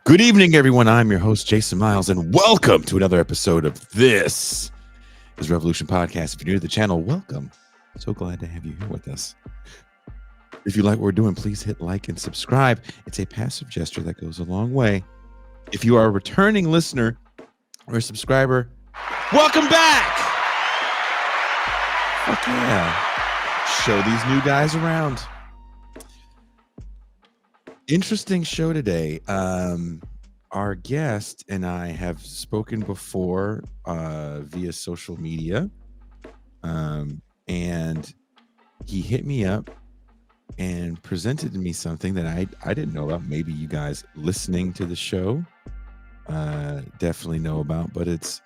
Good evening, everyone. I'm your host, Jason Myles, and welcome to another episode of This is Revolution Podcast. If you're new to the channel, welcome. So glad to have you here with us. If you like what we're doing, please hit like and subscribe. It's a passive gesture that goes a long way. If you are a returning listener or a subscriber, welcome back. Fuck yeah. Show these new guys around. Interesting show today. Our guest and I have spoken before via social media, and he hit me up and presented to me something that I didn't know about. Maybe you guys listening to the show definitely know about, but it's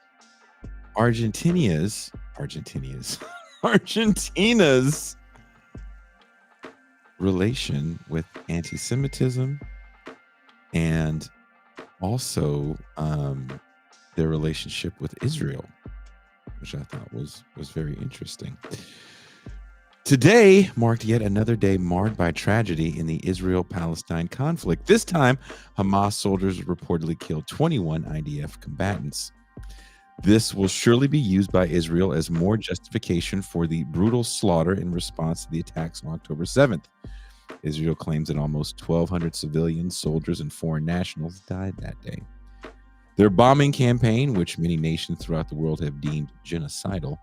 Argentina's relation with anti-Semitism and also their relationship with Israel, which I thought was very interesting. Today marked yet another day marred by tragedy in the Israel-Palestine conflict. This time, Hamas soldiers reportedly killed 21 IDF combatants. This will surely be used by Israel as more justification for the brutal slaughter in response to the attacks on October 7th. Israel claims that almost 1,200 civilians, soldiers, and foreign nationals died that day. Their bombing campaign, which many nations throughout the world have deemed genocidal,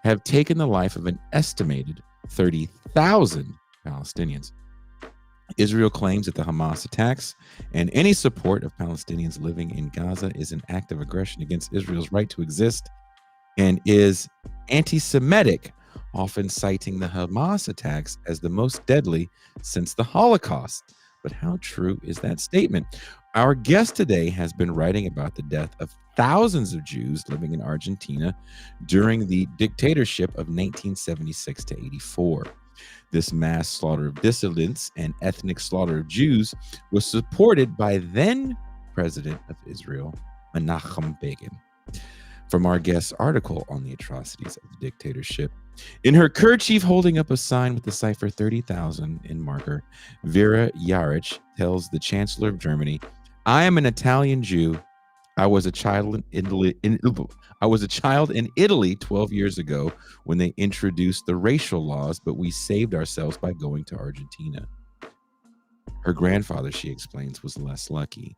have taken the life of an estimated 30,000 Palestinians. Israel claims that the Hamas attacks and any support of Palestinians living in Gaza is an act of aggression against Israel's right to exist and is anti-Semitic, often citing the Hamas attacks as the most deadly since the Holocaust. But how true is that statement? Our guest today has been writing about the death of thousands of Jews living in Argentina during the dictatorship of 1976 to 84. This mass slaughter of dissidents and ethnic slaughter of Jews was supported by then President of Israel, Menachem Begin. From our guest's article on the atrocities of the dictatorship, in her kerchief holding up a sign with the cipher 30,000 in marker, Vera Yarich tells the Chancellor of Germany, "I am an Italian Jew. I was a child in Italy 12 years ago when they introduced the racial laws, but we saved ourselves by going to Argentina." Her grandfather, she explains, was less lucky.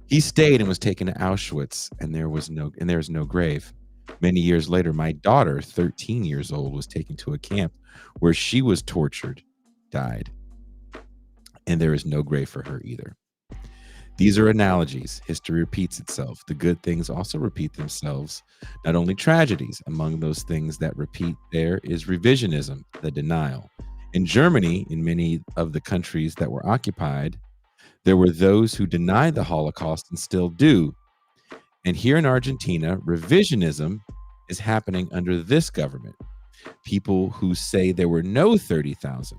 He stayed and was taken to Auschwitz, and there is no grave. Many years later, my daughter, 13 years old, was taken to a camp where she was tortured, died, and there is no grave for her either. These are analogies. History repeats itself. The good things also repeat themselves, not only tragedies. Among those things that repeat there is revisionism, the denial. In Germany, in many of the countries that were occupied, there were those who denied the Holocaust and still do. And here in Argentina, revisionism is happening under this government. People who say there were no 30,000.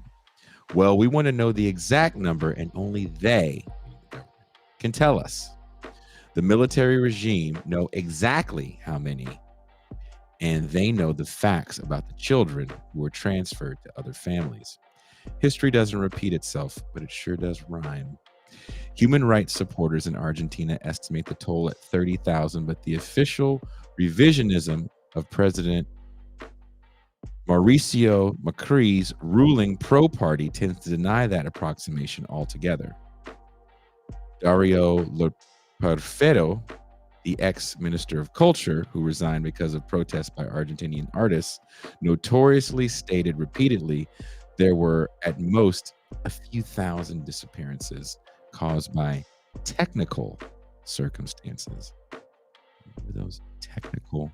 Well, we want to know the exact number, and only they can tell us. The military regime know exactly how many, and they know the facts about the children who were transferred to other families. History doesn't repeat itself, but it sure does rhyme. Human rights supporters in Argentina estimate the toll at 30,000, but the official revisionism of President Mauricio Macri's ruling pro-party tends to deny that approximation altogether. Dario Perfetto, the ex-minister of culture who resigned because of protests by Argentinian artists, notoriously stated repeatedly there were at most a few thousand disappearances caused by technical circumstances. What were those technical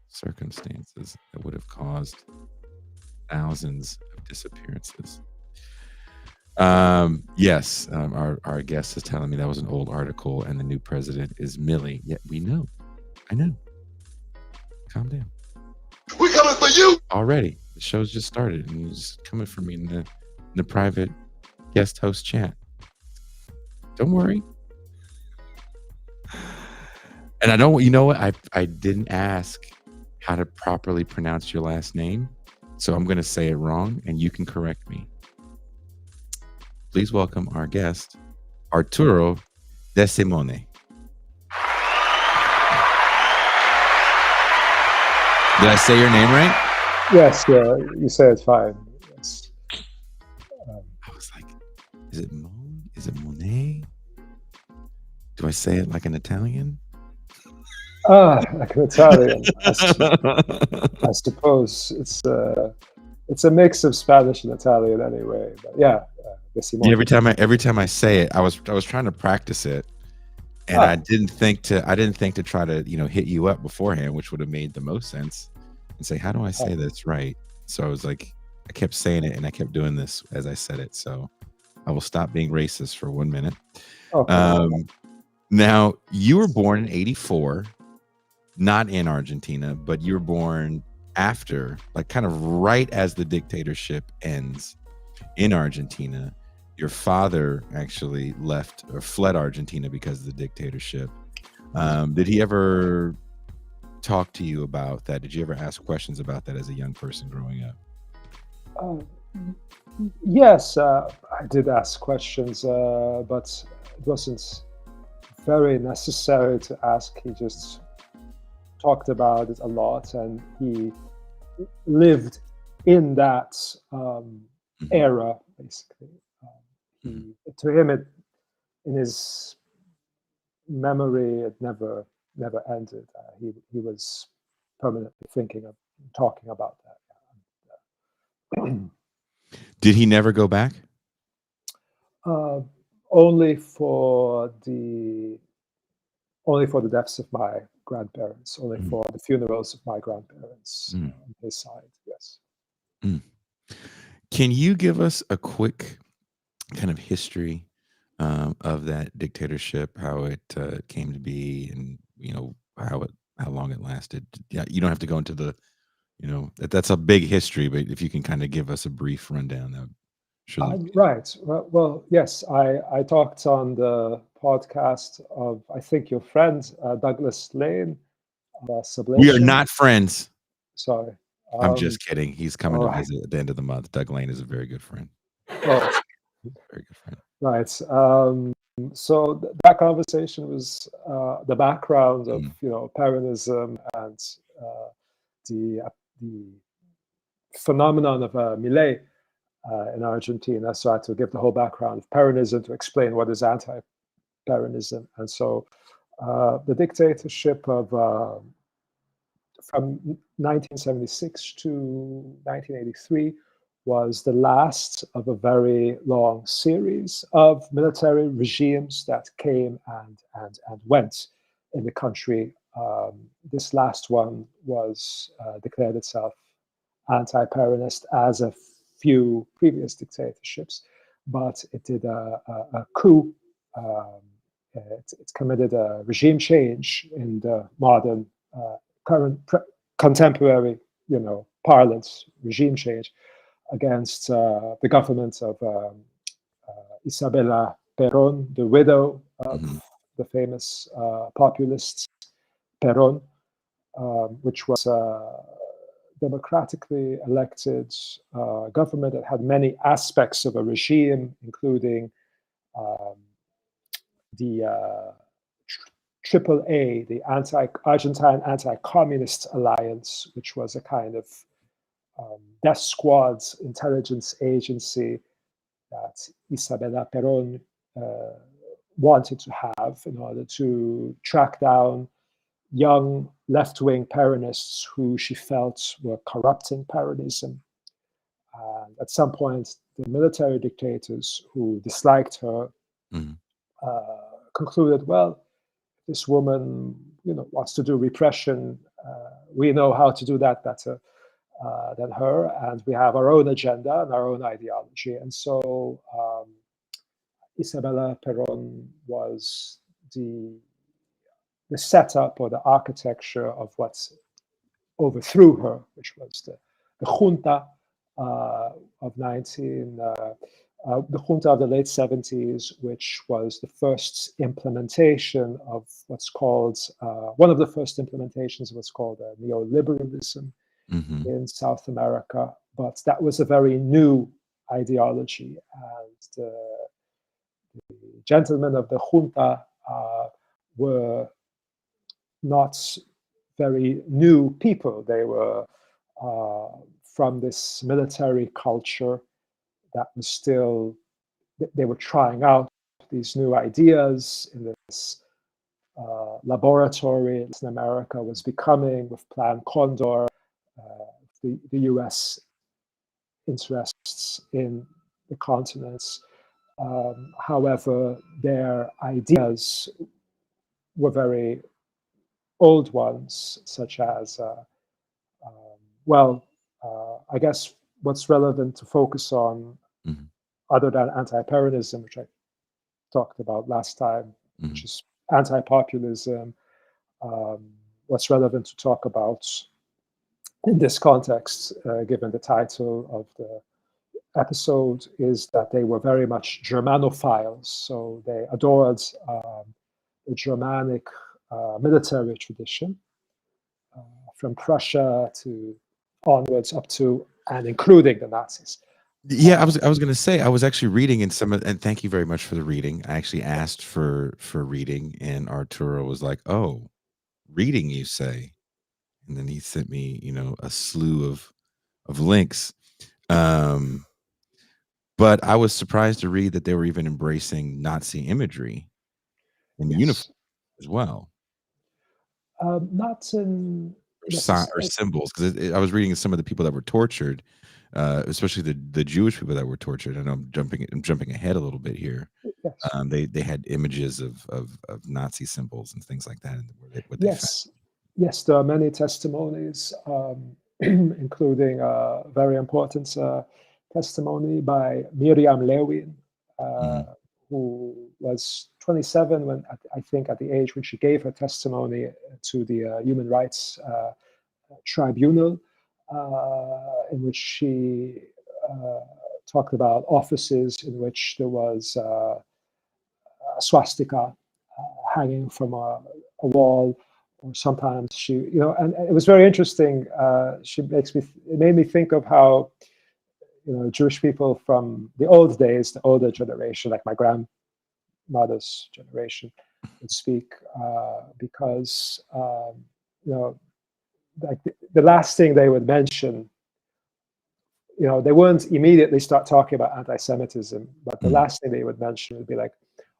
circumstances that would have caused thousands of disappearances? Yes, our guest is telling me that was an old article and the new president is Millie. Yeah, we know. I know. Calm down. We're coming for you already. The show's just started and you're just coming for me in the private guest host chat. Don't worry. And I don't, you know what? I didn't ask how to properly pronounce your last name, so I'm going to say it wrong and you can correct me. Please welcome our guest, Arturo Desimone. Did I say your name right? Yes, you say it fine. Yes. I was like, is it Mon? Is it Monet? Do I say it like an Italian? Like an Italian. I suppose it's a mix of Spanish and Italian anyway. But yeah, Yeah, Desimone. every time I say it, I was trying to practice it, and I didn't think to try to hit you up beforehand, which would have made the most sense, and say, how do I say this right? So I was like, I kept saying it, and I kept doing this as I said it. So I will stop being racist for 1 minute. Okay. Now, you were born in '84, not in Argentina, but you were born after, like kind of right as the dictatorship ends in Argentina. Your father actually left or fled Argentina because of the dictatorship. Did he ever talk to you about that? Did you ever ask questions about that as a young person growing up? Yes, I did ask questions, but it wasn't very necessary to ask. He just talked about it a lot, and he lived in that era, basically. To him, in his memory, it never ended. He was permanently thinking of talking about that. Did he never go back? Only for the deaths of my grandparents, only for the funerals of my grandparents on his side. Yes. Can you give us a quick kind of history of that dictatorship, how it came to be, and how long it lasted? Yeah, you don't have to go into the that's a big history, but if you can kind of give us a brief rundown, that would surely. Right. Well, yes. I talked on the podcast of, I think, your friend Douglas Lane, Sublation. We are not friends. Sorry. I'm just kidding. He's coming to right. visit at the end of the month. Doug Lane is a very good friend. Oh, Very good friend. right. So that conversation was the background of Peronism and the phenomenon of Milei in Argentina. So I had to give the whole background of Peronism to explain what is anti-Peronism. And so the dictatorship of from 1976 to 1983 was the last of a very long series of military regimes that came and went in the country. This last one was declared itself anti-Peronist, as a few previous dictatorships, but it did a coup. It committed a regime change in the modern, contemporary, parlance, regime change against the government of Isabella Perón, the widow of the famous populist Perón, which was a democratically elected government that had many aspects of a regime, including the AAA, the Argentine Anti-Communist Alliance, which was a kind of death squad's intelligence agency that Isabella Perón wanted to have in order to track down young left-wing Peronists who she felt were corrupting Peronism. And at some point, the military dictators who disliked her concluded, well, this woman, wants to do repression. We know how to do that better than her, and we have our own agenda and our own ideology. And so Isabella Perón was the setup or the architecture of what overthrew her, which was the junta of the junta of the late 70s, which was the first implementation of what's called, one of the first implementations of what's called neoliberalism in South America. But that was a very new ideology, and the gentlemen of the junta were not very new people. They were from this military culture that was still, they were trying out these new ideas in this laboratory in America was becoming, with Plan Condor, the US interests in the continents. However, their ideas were very old ones, such as, I guess what's relevant to focus on, other than anti-Peronism, which I talked about last time, which is anti-populism. What's relevant to talk about in this context, given the title of the episode, is that they were very much Germanophiles. So they adored the Germanic military tradition, from Prussia to onwards up to and including the Nazis. Yeah, I was going to say, I was actually reading in some of, and thank you very much for the reading. I actually asked for reading, and Arturo was like, "Oh, reading, you say?" And then he sent me, a slew of links. But I was surprised to read that they were even embracing Nazi imagery in uniform as well, Not in or symbols. Because I was reading some of the people that were tortured, especially the Jewish people that were tortured. I know I'm jumping ahead a little bit here. Yes. They had images of Nazi symbols and things like that. What they found. Yes, there are many testimonies, including a very important testimony by Miriam Lewin, who was 27 when, I think, at the age when she gave her testimony to the Human Rights Tribunal, in which she talked about offices in which there was a swastika hanging from a wall, or sometimes she, and it was very interesting. It made me think of how, Jewish people from the old days, the older generation, like my grandmother's generation, would speak, because, like the last thing they would mention, they wouldn't immediately start talking about anti-Semitism, but the last thing they would mention would be like,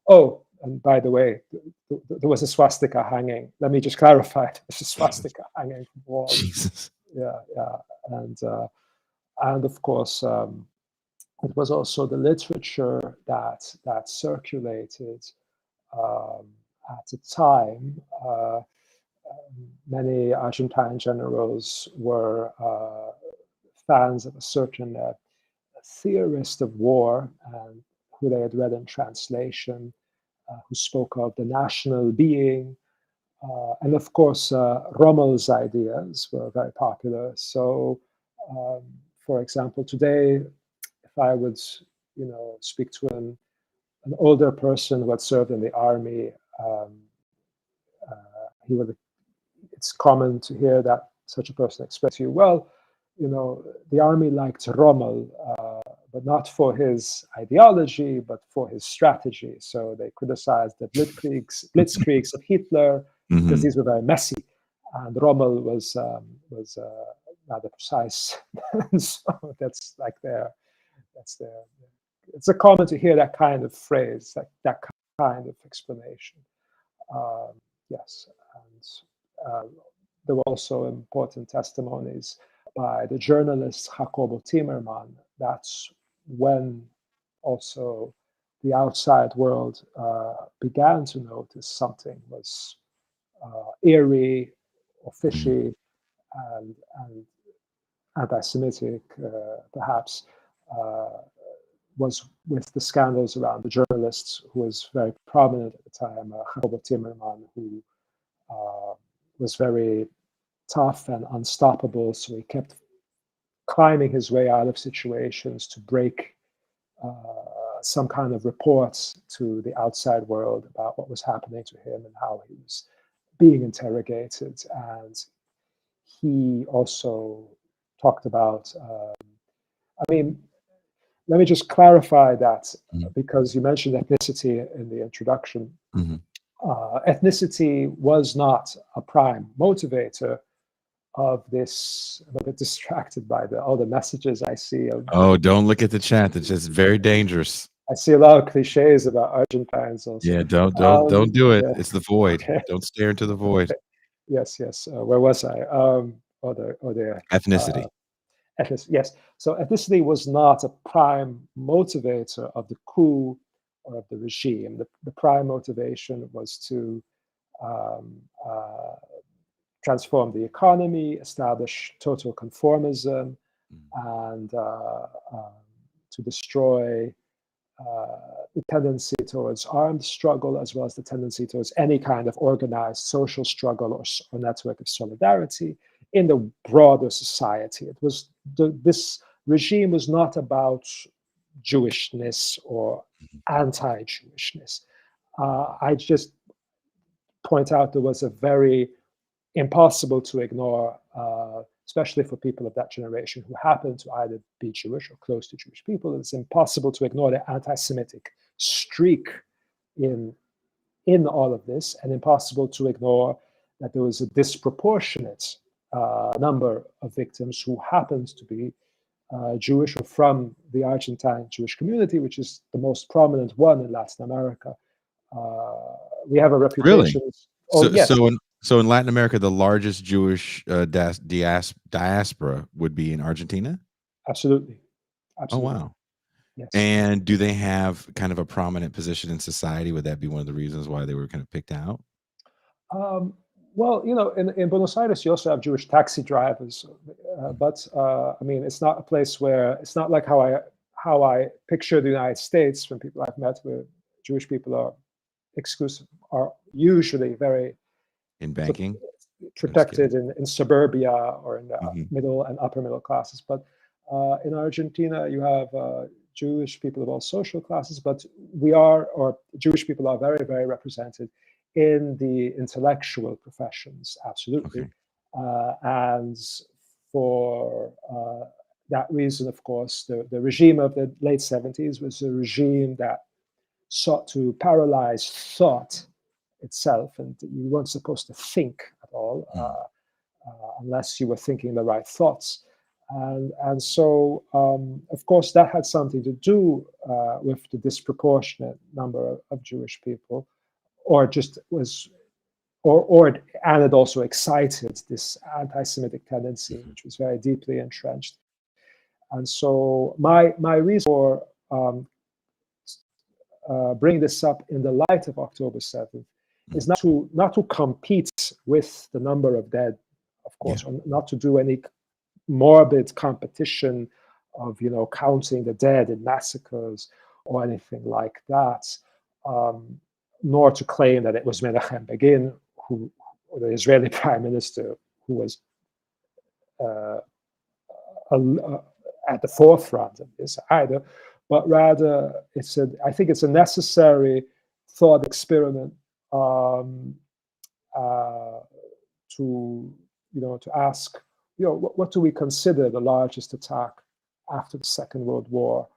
"Oh, and by the way, there was a swastika hanging. Let me just clarify, there's a swastika hanging from the wall." Jesus. Yeah, and of course, it was also the literature that circulated at the time. Many Argentine generals were fans of a certain theorist of war, and who they had read in translation, who spoke of the national being. And of course, Rommel's ideas were very popular. So, for example, today, if I would, speak to an older person who had served in the army, he would. It's common to hear that such a person express to you, "Well, the army liked Rommel, but not for his ideology, but for his strategy. So they criticized the blitzkriegs of Hitler because these were very messy, and Rommel was rather precise." And so that's their. It's a common to hear that kind of phrase, that kind of explanation. Yes, and there were also important testimonies by the journalist Jacobo Timerman. That's when also the outside world began to notice something was eerie or fishy and anti-Semitic, perhaps, was with the scandals around the journalists, who was very prominent at the time, Jacobo Timerman, who was very tough and unstoppable. So he kept climbing his way out of situations to break some kind of reports to the outside world about what was happening to him and how he was being interrogated. And he also talked about, let me just clarify that, because you mentioned ethnicity in the introduction. ethnicity was not a prime motivator of this. I'm a bit distracted by all the messages I see. Oh, don't look at the chat. That's just very dangerous. I see a lot of cliches about Argentines also. Yeah, don't do it. Yeah, It's the void. okay. Don't stare into the void. Yes. Where was I? Ethnicity. Yes. So ethnicity was not a prime motivator of the coup or of the regime. The prime motivation was to um, uh, transform the economy, establish total conformism, and to destroy the tendency towards armed struggle, as well as the tendency towards any kind of organized social struggle or network of solidarity in the broader society. It was this regime was not about Jewishness or anti-Jewishness. I just point out there was a very impossible to ignore, especially for people of that generation who happen to either be Jewish or close to Jewish people. It's impossible to ignore the anti-Semitic streak in all of this, and impossible to ignore that there was a disproportionate number of victims who happened to be Jewish or from the Argentine Jewish community, which is the most prominent one in Latin America. We have a reputation. Really? Oh, yes. So in Latin America, the largest Jewish diaspora would be in Argentina? Absolutely. Oh, wow. Yes. And do they have kind of a prominent position in society? Would that be one of the reasons why they were kind of picked out? Well, in Buenos Aires, you also have Jewish taxi drivers, but I mean, it's not a place where it's not like how I picture the United States when people I've met where Jewish people are usually very in banking, protected in suburbia or in the middle and upper middle classes. But in Argentina, you have Jewish people of all social classes, but Jewish people are very, very represented in the intellectual professions, absolutely. And for that reason, of course, the regime of the late 70s was a regime that sought to paralyze thought itself, and you weren't supposed to think at all unless you were thinking the right thoughts. And so, of course, that had something to do with the disproportionate number of Jewish people, or just was, and it also excited this anti-Semitic tendency, which was very deeply entrenched. And so, my reason for bring this up in the light of October 7th is not to compete with the number of dead, of course, or not to do any morbid competition of counting the dead in massacres or anything like that, nor to claim that it was Menachem Begin, or the Israeli prime minister, who was at the forefront of this either. But rather, I think it's a necessary thought experiment to ask, what do we consider the largest attack after the Second World War?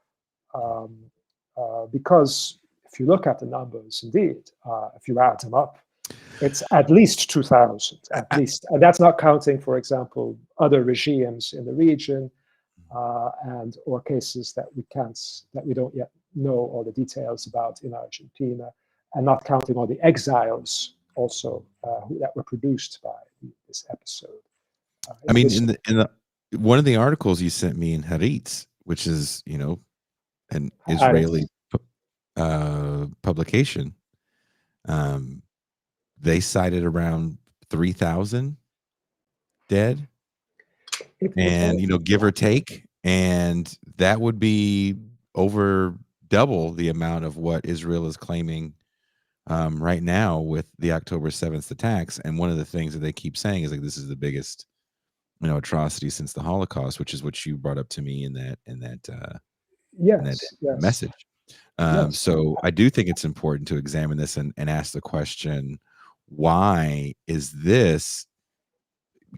Because if you look at the numbers, indeed, if you add them up, it's at least 2,000, at least, and that's not counting, for example, other regimes in the region. Or cases that we don't yet know all the details about in Argentina, and not counting all the exiles also that were produced by this episode. I mean, in the one of the articles you sent me in Haaretz, which is an Israeli publication, they cited around 3,000 dead. And give or take, and that would be over double the amount of what Israel is claiming right now with the October 7th attacks. And one of the things that they keep saying is like this is the biggest atrocity since the Holocaust, which is what you brought up to me in that message. So I do think it's important to examine this and ask the question, why is this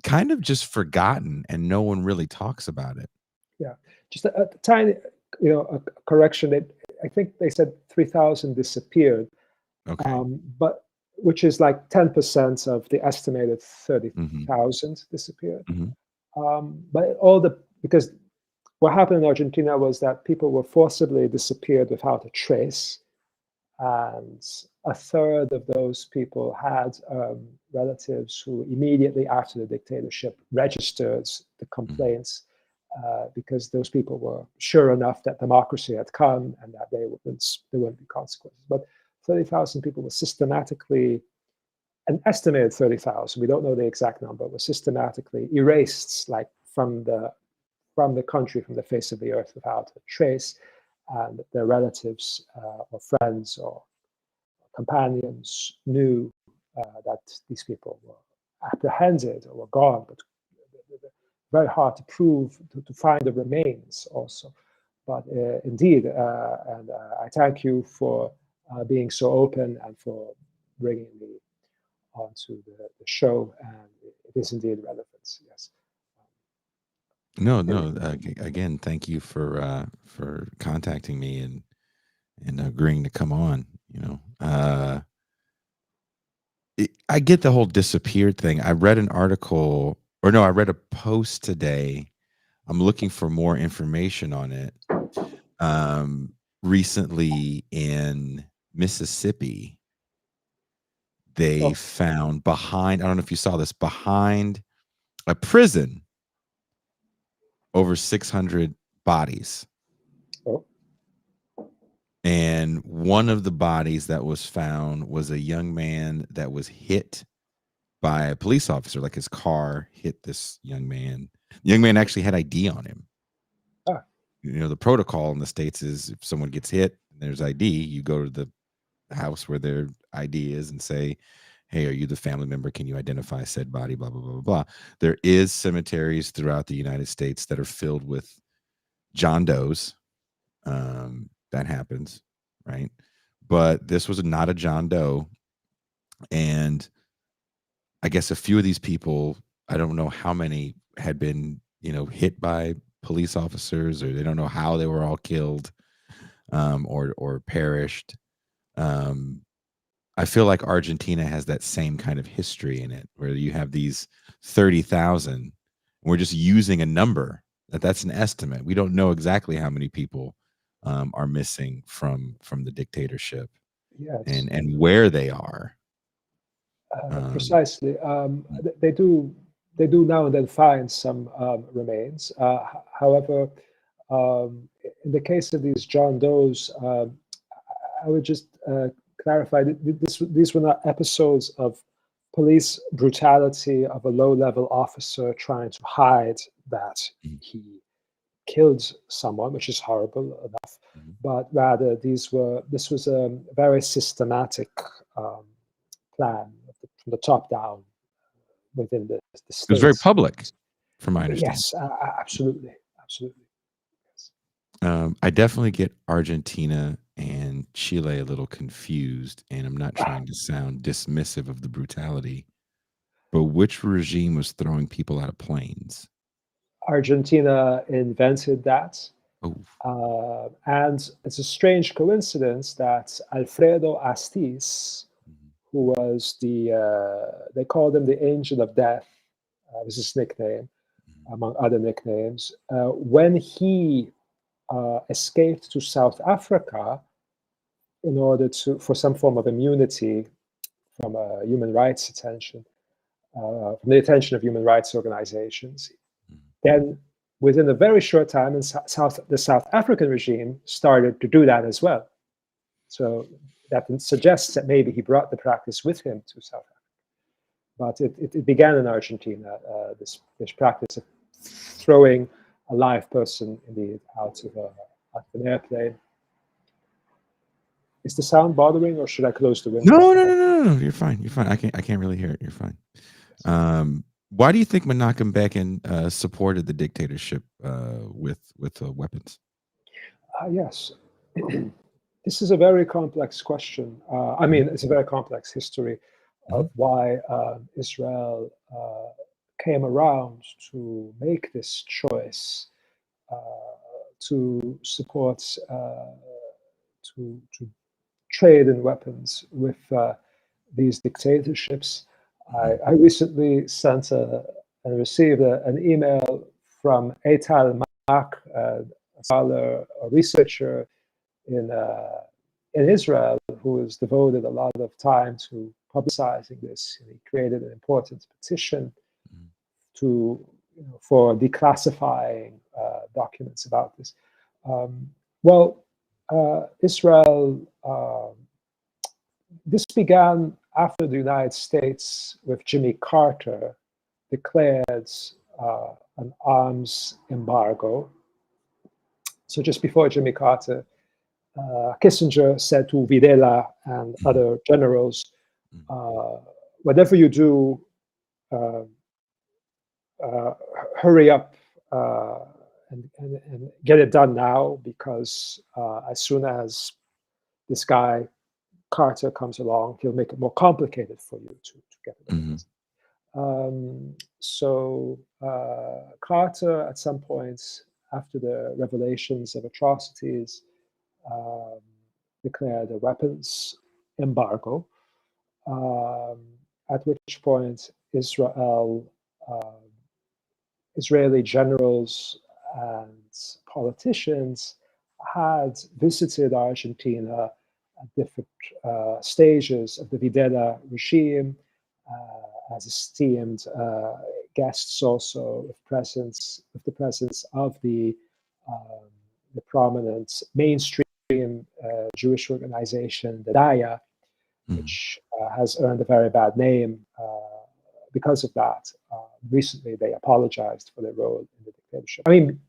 kind of just forgotten and no one really talks about it? Yeah, just a tiny, a correction. I think they said 3,000 disappeared. Okay. But which is like 10% of the estimated Mm-hmm. 30,000 disappeared. Mm-hmm. But because what happened in Argentina was that people were forcibly disappeared without a trace, and a third of those people had relatives who immediately after the dictatorship registered the complaints, because those people were sure enough that democracy had come and that there wouldn't be consequences. But 30,000 people were systematically, an estimated 30,000, we don't know the exact number, were systematically erased, like from the country, from the face of the earth, without a trace, and their relatives or friends or companions knew that these people were apprehended or were gone, but very hard to prove, to find the remains also. But indeed, and I thank you for being so open and for bringing me onto the show, and it is indeed relevant, yes. No, no. Again, thank you for contacting me and agreeing to come on. I get the whole disappeared thing. I read an article, or no, I read a post today. I'm looking for more information on it. Recently in Mississippi, they found behind, I don't know if you saw this, behind a prison, over 600 bodies. Oh. And one of the bodies that was found was a young man that was hit by a police officer. Like his car hit this young man. The young man actually had ID on him. The protocol in the States is if someone gets hit and there's ID, you go to the house where their ID is and say, hey, are you the family member? Can you identify said body? Blah, blah, blah, blah, blah. There is cemeteries throughout the United States that are filled with John Does. That happens, right? But this was not a John Doe. And I guess a few of these people, I don't know how many had been, hit by police officers, or they don't know how they were all killed, or perished. I feel like Argentina has that same kind of history in it, where you have these 30,000. We're just using a number that's an estimate. We don't know exactly how many people are missing from the dictatorship, Yes. and where they are. Precisely. They do now and then find some remains. However, in the case of these John Does, I would just clarify that these were not episodes of police brutality of a low-level officer trying to hide that he killed someone, which is horrible enough, but rather this was a very systematic plan from the top down within the state. It was very public, from my understanding. Yes, absolutely. Yes. I definitely get Argentina and Chile a little confused, and I'm not trying to sound dismissive of the brutality, but which regime was throwing people out of planes? Argentina invented that. Oh. And it's a strange coincidence that Alfredo Astiz, who was they called him the Angel of Death, was his nickname, among other nicknames, when he escaped to South Africa in order for some form of immunity from human rights attention, from the attention of human rights organizations. Then within a very short time, the South African regime started to do that as well. So that suggests that maybe he brought the practice with him to South Africa. But it began in Argentina, this practice of throwing a live person indeed out of an airplane. Is the sound bothering, or should I close the window? No. You're fine. I can't really hear it. You're fine. Why do you think Menachem Begin supported the dictatorship with weapons? Yes. This is a very complex question. I mean, it's a very complex history of why Israel came around to make this choice to support, to trade in weapons with these dictatorships. I recently sent and received an email from Eital Mak, a scholar, a researcher in Israel, who has devoted a lot of time to publicizing this. He created an important petition to for declassifying documents about this. Israel. This began after the United States, with Jimmy Carter, declared an arms embargo. So just before Jimmy Carter, Kissinger said to Videla and other generals, whatever you do, hurry up and get it done now, because as soon as this guy Carter comes along, he'll make it more complicated for you to get it done. So Carter, at some point after the revelations of atrocities, declared a weapons embargo, at which point Israeli generals and politicians had visited Argentina at different stages of the Videla regime, as esteemed guests, also with the presence of the prominent mainstream Jewish organization, the Daya, which has earned a very bad name because of that. Recently, they apologized for their role in the dictatorship. I mean,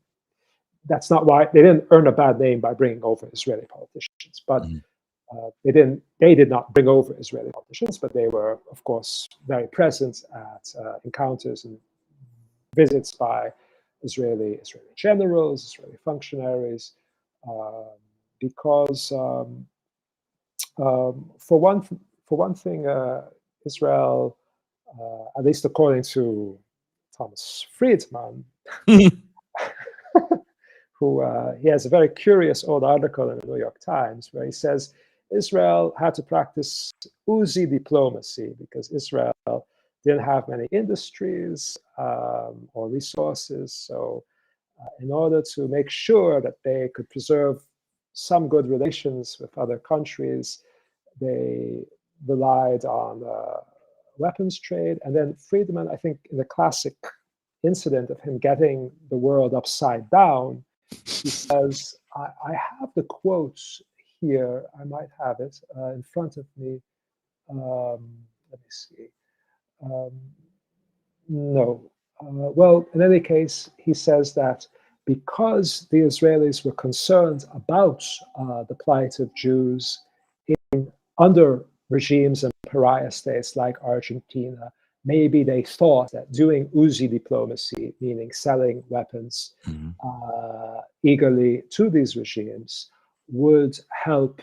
that's not why they didn't earn a bad name by bringing over Israeli politicians, but they did not bring over Israeli politicians, but they were, of course, very present at encounters and visits by Israeli generals, Israeli functionaries, because for one thing, Israel, at least according to Thomas Friedman, who he has a very curious old article in the New York Times where he says Israel had to practice Uzi diplomacy because Israel didn't have many industries or resources. So in order to make sure that they could preserve some good relations with other countries, they relied on weapons trade. And then Friedman, I think, in the classic incident of him getting the world upside down, he says, I have the quotes here. I might have it in front of me. Let me see. No. Well, in any case, he says that because the Israelis were concerned about the plight of Jews under regimes and pariah states like Argentina, maybe they thought that doing Uzi diplomacy, meaning selling weapons eagerly to these regimes, would help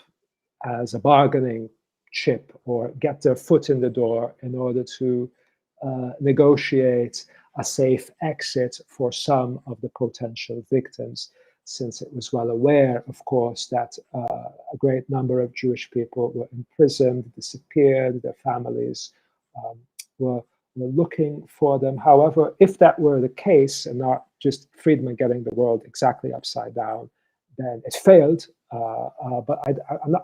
as a bargaining chip or get their foot in the door in order to negotiate a safe exit for some of the potential victims, since it was well aware, of course, that a great number of Jewish people were imprisoned, disappeared, their families were looking for them. However, if that were the case, and not just Friedman getting the world exactly upside down, then it failed. But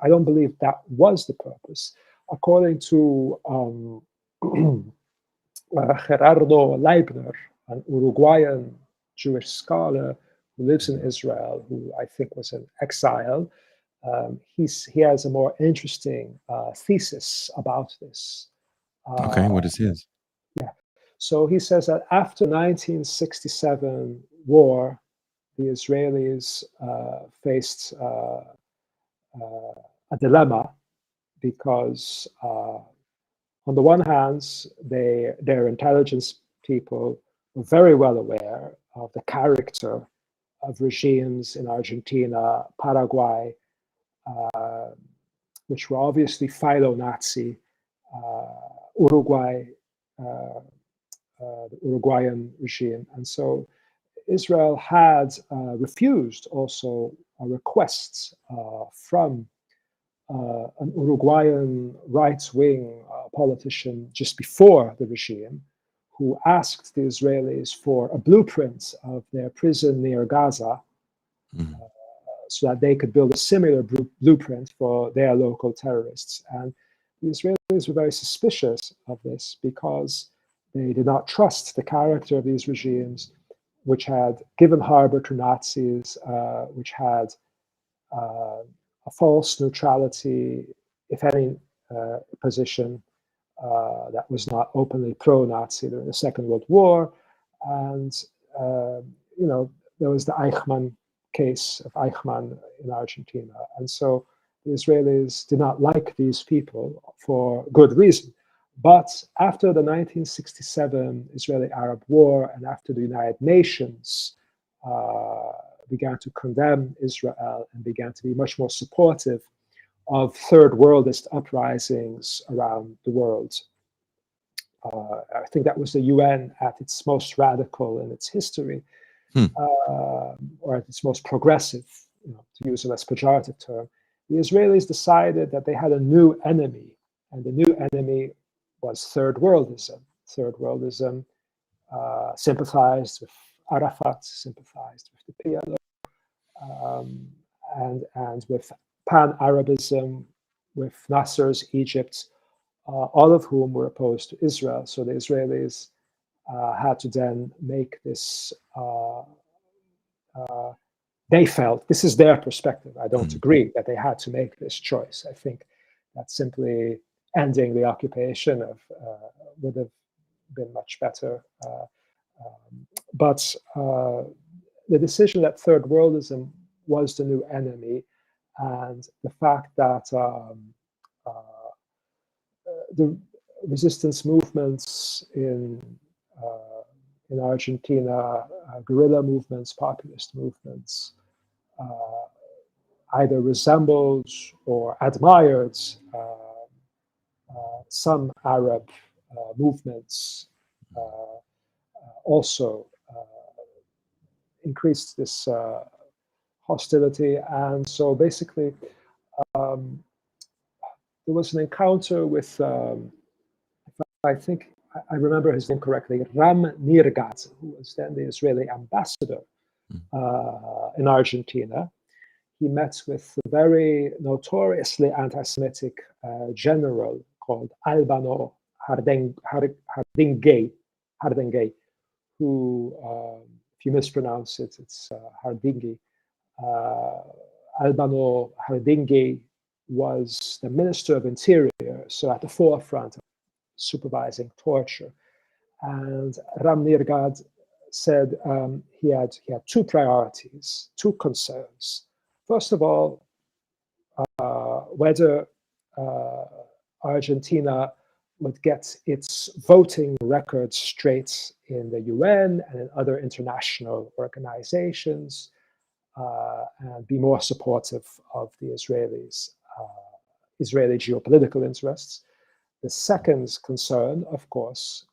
I don't believe that was the purpose. According to Gerardo Leibner, an Uruguayan Jewish scholar who lives in Israel, who I think was in exile, he has a more interesting thesis about this. Okay, what is his? Yeah. So he says that after 1967 war, the Israelis faced a dilemma because on the one hand, their intelligence people were very well aware of the character of regimes in Argentina, Paraguay, which were obviously philo-Nazi, Uruguay, the Uruguayan regime. And so Israel had refused also requests from an Uruguayan right-wing politician just before the regime, who asked the Israelis for a blueprint of their prison near Gaza, so that they could build a similar blueprint for their local terrorists. And the Israelis were very suspicious of this because they did not trust the character of these regimes, which had given harbor to Nazis, which had a false neutrality, if any, position that was not openly pro-Nazi during the Second World War. And, there was the Eichmann case of Eichmann in Argentina. And so the Israelis did not like these people for good reason. But after the 1967 Israeli-Arab War and after the United Nations began to condemn Israel and began to be much more supportive of third worldist uprisings around the world. I think that was the UN at its most radical in its history, or at its most progressive, to use a less pejorative term. The Israelis decided that they had a new enemy, and the new enemy was third worldism. Third worldism sympathized with Arafat, sympathized with the PLO, and with pan-Arabism, with Nasser's Egypt, all of whom were opposed to Israel. So the Israelis had to then make this, they felt, this is their perspective, I don't agree, that they had to make this choice. I think that simply ending the occupation would have been much better. But the decision that third worldism was the new enemy, and the fact that the resistance movements in Argentina, guerrilla movements, populist movements, either resembled or admired some Arab movements, also increased this hostility. And so basically, there was an encounter with, I think I remember his name correctly, Ram Nirgaz, who was then the Israeli ambassador in Argentina. He met with a very notoriously anti-Semitic general called Albano Hardingay, who, if you mispronounce it, it's Hardingay. Albano Hardingay was the Minister of Interior, so at the forefront of supervising torture. And Ram Nirgaz said he had two priorities, two concerns. First of all, whether Argentina would get its voting record straight in the UN and in other international organizations, and be more supportive of the Israeli geopolitical interests. The second concern, of course,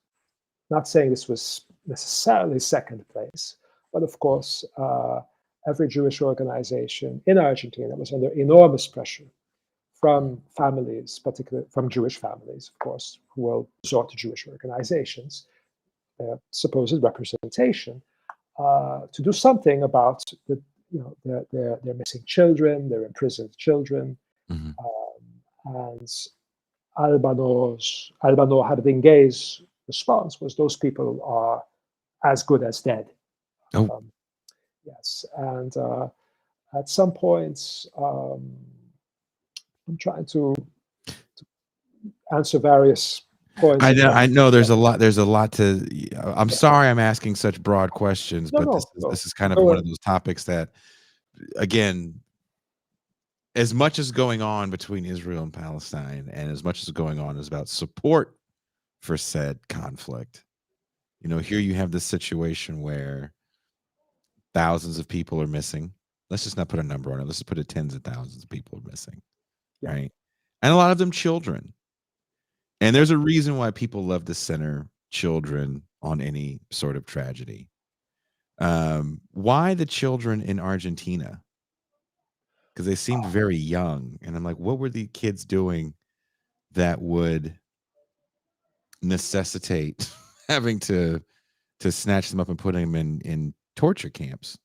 not saying this was necessarily second place, but of course, every Jewish organization in Argentina was under enormous pressure from families, particularly from Jewish families, of course, who will resort to Jewish organizations, their supposed representation, to do something about their missing children, their imprisoned children, and Albano Hardingay's response was, those people are as good as dead. Yes, and at some point, I'm trying to answer various points. I know there's a lot to. I'm sorry I'm asking such broad questions, but this is kind of one of those topics that, again, as much as going on between Israel and Palestine, and as much as going on is about support for said conflict, here you have this situation where thousands of people are missing. Let's just not put a number on it. Let's just put it tens of thousands of people are missing, right? And a lot of them children. And there's a reason why people love to center children on any sort of tragedy. Why the children in Argentina? because they seemed very young. And I'm like, what were the kids doing that would necessitate having to snatch them up and put them in torture camps?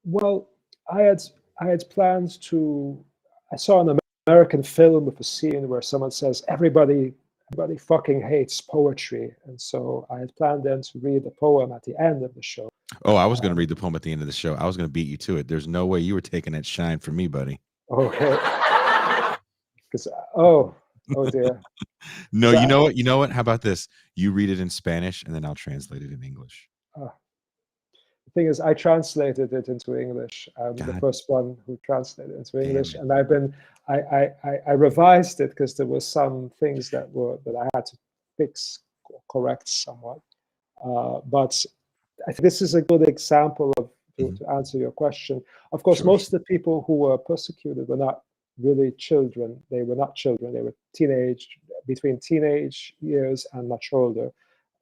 Well, I had I had planned to. I saw an American film with a scene where someone says everybody fucking hates poetry, and so I had planned then to read a poem at the end of the show. Oh, I was going to read the poem at the end of the show. I was going to beat you to it. There's no way you were taking that shine from me, buddy. Okay, because oh dear. No, So you know what? You know what? How about this? You read it in Spanish, and then I'll translate it in English. the thing is, I translated it into English. I'm the God first one who translated it into damn English, it! and I revised it because there were some things that I had to fix, correct somewhat. But I think this is a good example of to answer your question. Of course, Sure, most of the people who were persecuted were not really children. They were not children. They were between teenage years and much older.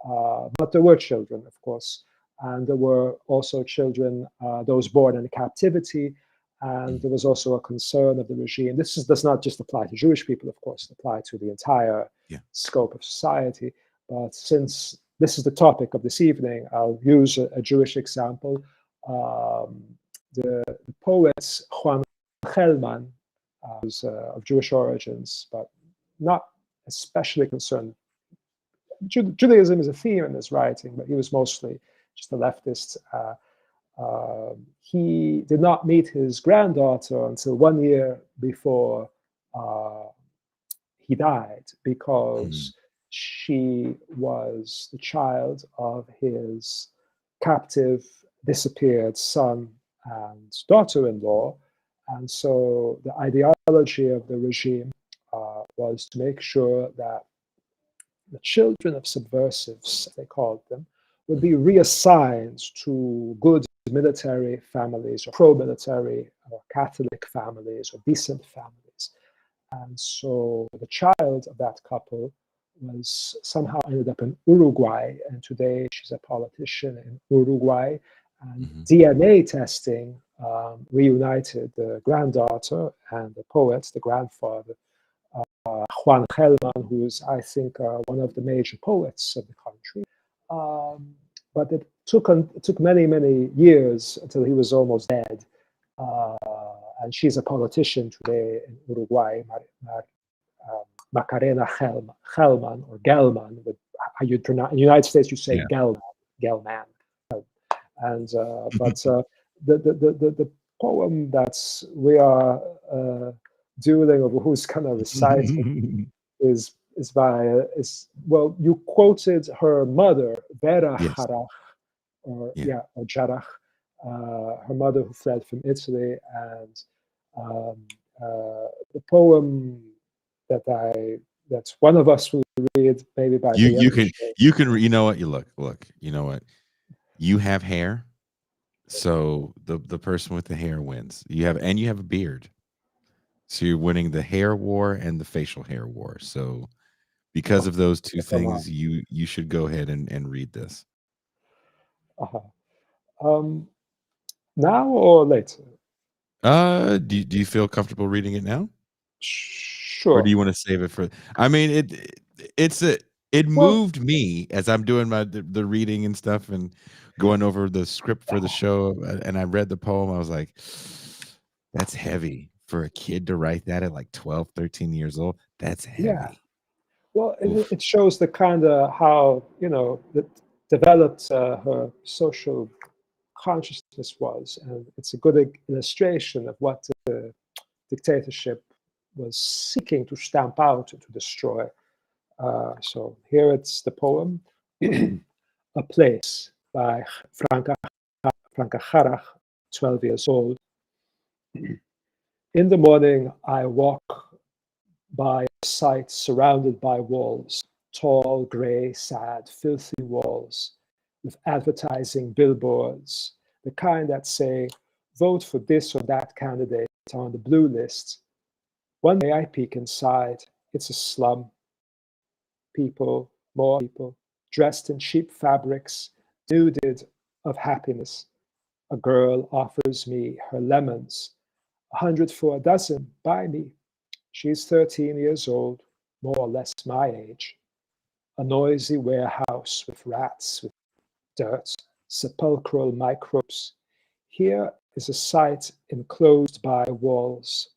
But there were children, of course, and there were also children, those born in captivity, and there was also a concern of the regime. Does not just apply to Jewish people, of course, it applies to the entire yeah. scope of society. But since this is the topic of this evening, I'll use a Jewish example. The poet Juan Gelman, who's of Jewish origins, but not especially concerned. Judaism is a theme in his writing, but he was mostly just a leftist. He did not meet his granddaughter until 1 year before he died, because she was the child of his captive, disappeared son and daughter-in-law. And so the ideology of the regime was to make sure that the children of subversives, they called them, would be reassigned to good military families or pro-military or Catholic families or decent families. And so the child of that couple was somehow ended up in Uruguay, and today she's a politician in Uruguay. And DNA testing reunited the granddaughter and the poet, the grandfather, Juan Gelman, who is, I think, one of the major poets of the country. But it took many, many years until he was almost dead. And she's a politician today in Uruguay, Macarena Gelman, or Gelman. With how you pronounce in the United States, you say Gelman. And but the poem that we are dueling over who's going to recite it is well, you quoted her mother, Vera Jarach, or Jarach, her mother who fled from Italy, and the poem that one of us will read, maybe by the end of the show. You can you know what, you look you know what, you have hair, so the person with the hair wins. You have a beard, so you're winning the hair war and the facial hair war. So because of those two things, you should go ahead and read this. Now or later? Do you feel comfortable reading it now? Sure. Or do you want to save it for? I mean, it moved me as I'm doing the reading and stuff and going over the script for the show, and I read the poem. I was like, that's heavy for a kid to write that at like 12, 13 years old. That's heavy. Yeah. Well, it shows the kind of how, that developed her social consciousness was, and it's a good illustration of what the dictatorship was seeking to stamp out, to destroy. So here it's the poem, A Place, by Franca Jarach, 12 years old. In the morning, I walk by a site surrounded by walls, tall, gray, sad, filthy walls, with advertising billboards, the kind that say, vote for this or that candidate on the blue list. One day I peek inside, it's a slum. People, more people, dressed in cheap fabrics, denuded of happiness. A girl offers me her lemons. 100 for a dozen, buy me. She's 13 years old, more or less my age. A noisy warehouse with rats, with dirt, sepulchral microbes. Here is a site enclosed by walls,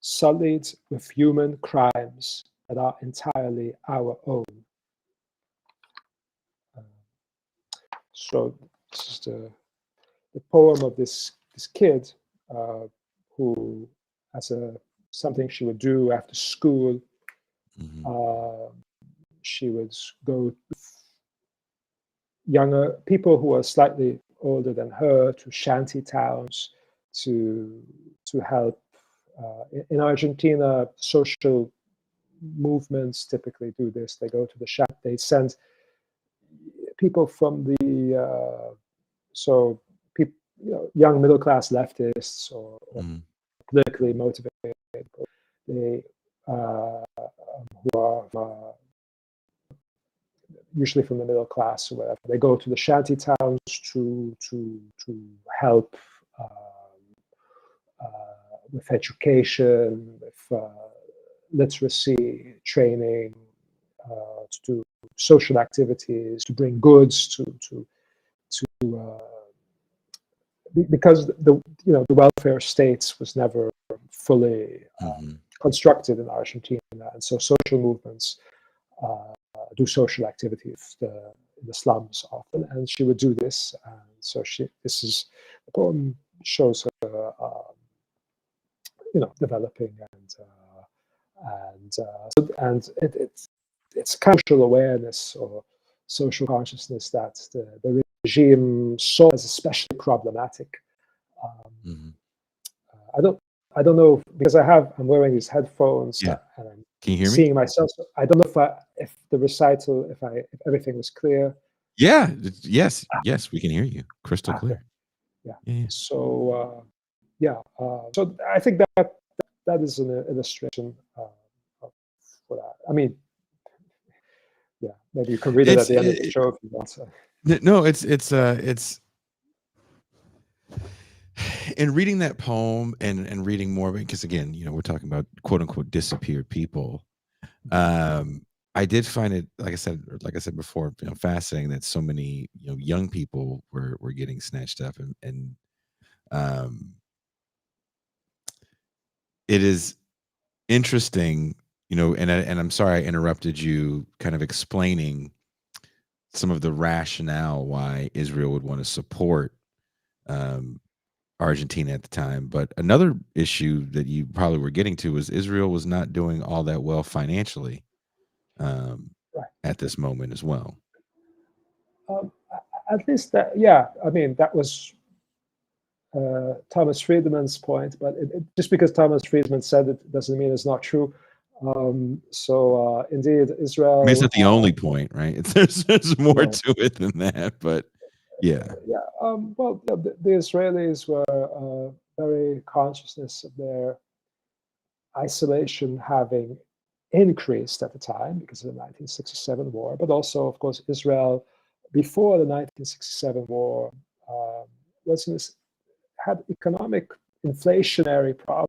sullied with human crimes that are entirely our own. So this is the poem of this kid who, as something she would do after school, she would go with younger people who are slightly older than her to shanty towns to help. In Argentina, social movements typically do this. They go to the shanty. They send people from the so people, young middle class leftists or politically motivated people. They who are usually from the middle class or whatever. They go to the shanty towns to help with education, with literacy training, to do social activities, to bring goods to because the welfare states was never fully constructed in Argentina, and so social movements do social activities in the slums often, and she would do this. And so the poem shows her, developing and it's cultural awareness or social consciousness that the regime saw as especially problematic. I don't know, because I'm wearing these headphones, Yeah. and I'm Can you hear me? seeing myself. So I don't know if the recital, if everything was clear. Yeah. Yes. Yes, we can hear you crystal clear. Yeah. So so I think that is an illustration for that. I mean, yeah, maybe you can read it at the end of the show if you want. So. No, it's in reading that poem and reading more, because again, we're talking about quote unquote disappeared people. I did find it, like I said before, fascinating that so many young people were getting snatched up, and it is interesting, and I'm sorry I interrupted you, kind of explaining some of the rationale why Israel would want to support Argentina at the time. But another issue that you probably were getting to was Israel was not doing all that well financially at this moment as well. At least that, yeah. I mean, that was Thomas Friedman's point, but just because Thomas Friedman said it doesn't mean it's not true. So indeed, Israel. I mean, it's not the only point, right? There's more to it than that, but yeah. Well, the Israelis were very consciousness of their isolation having increased at the time because of the 1967 war, but also, of course, Israel before the 1967 war had economic inflationary problems,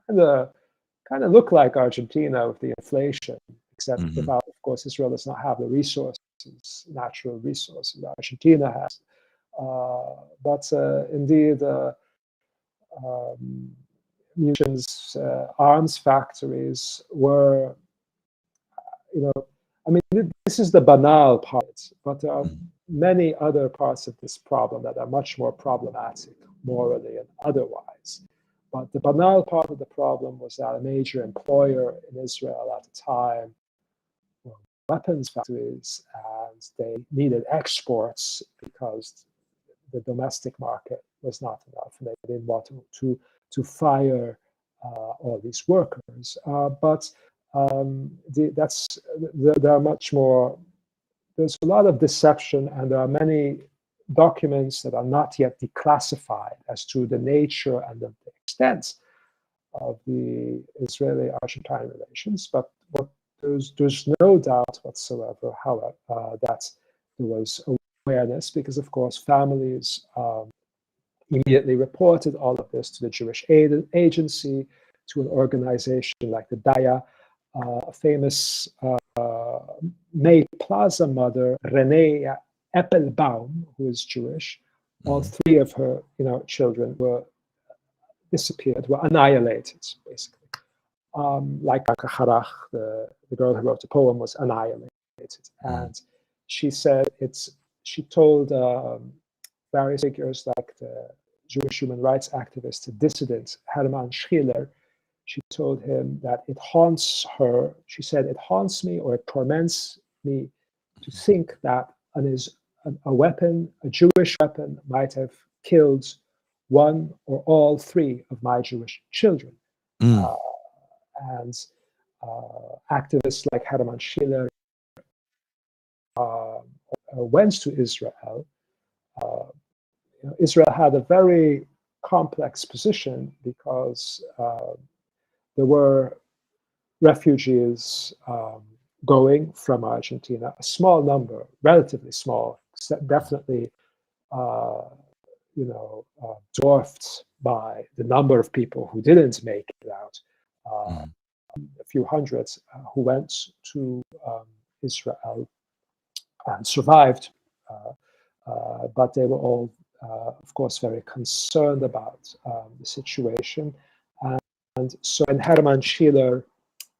kind of look like Argentina with the inflation, except without, of course, Israel does not have the resources, natural resources Argentina has. But indeed, munitions, arms factories were, I mean, this is the banal part, but there are many other parts of this problem that are much more problematic morally and otherwise. But the banal part of the problem was that a major employer in Israel at the time were weapons factories, and they needed exports because the domestic market was not enough, and they didn't want to fire all these workers. But there are much more. There's a lot of deception, and there are many documents that are not yet declassified as to the nature and the extent of the Israeli-Argentine relations. But there's no doubt whatsoever, however, that there was awareness, because of course families immediately reported all of this to the Jewish Aid Agency, to an organization like the Daya. A famous May Plaza mother, Renee Eppelbaum, who is Jewish. All three of her children were disappeared, were annihilated, basically. Like Harach, the girl who wrote the poem, was annihilated. And she said she told various figures like the Jewish human rights activist and dissident Hermann Schiller, she told him that it haunts her. She said, it haunts me or it torments me to think that a weapon, a Jewish weapon, might have killed one or all three of my Jewish children. And activists like Hermann Schiller went to Israel. Israel had a very complex position because there were refugees going from Argentina, a small number, relatively small, definitely dwarfed by the number of people who didn't make it out. A few hundreds who went to Israel and survived, but they were all, of course, very concerned about the situation. And so when Hermann Schiller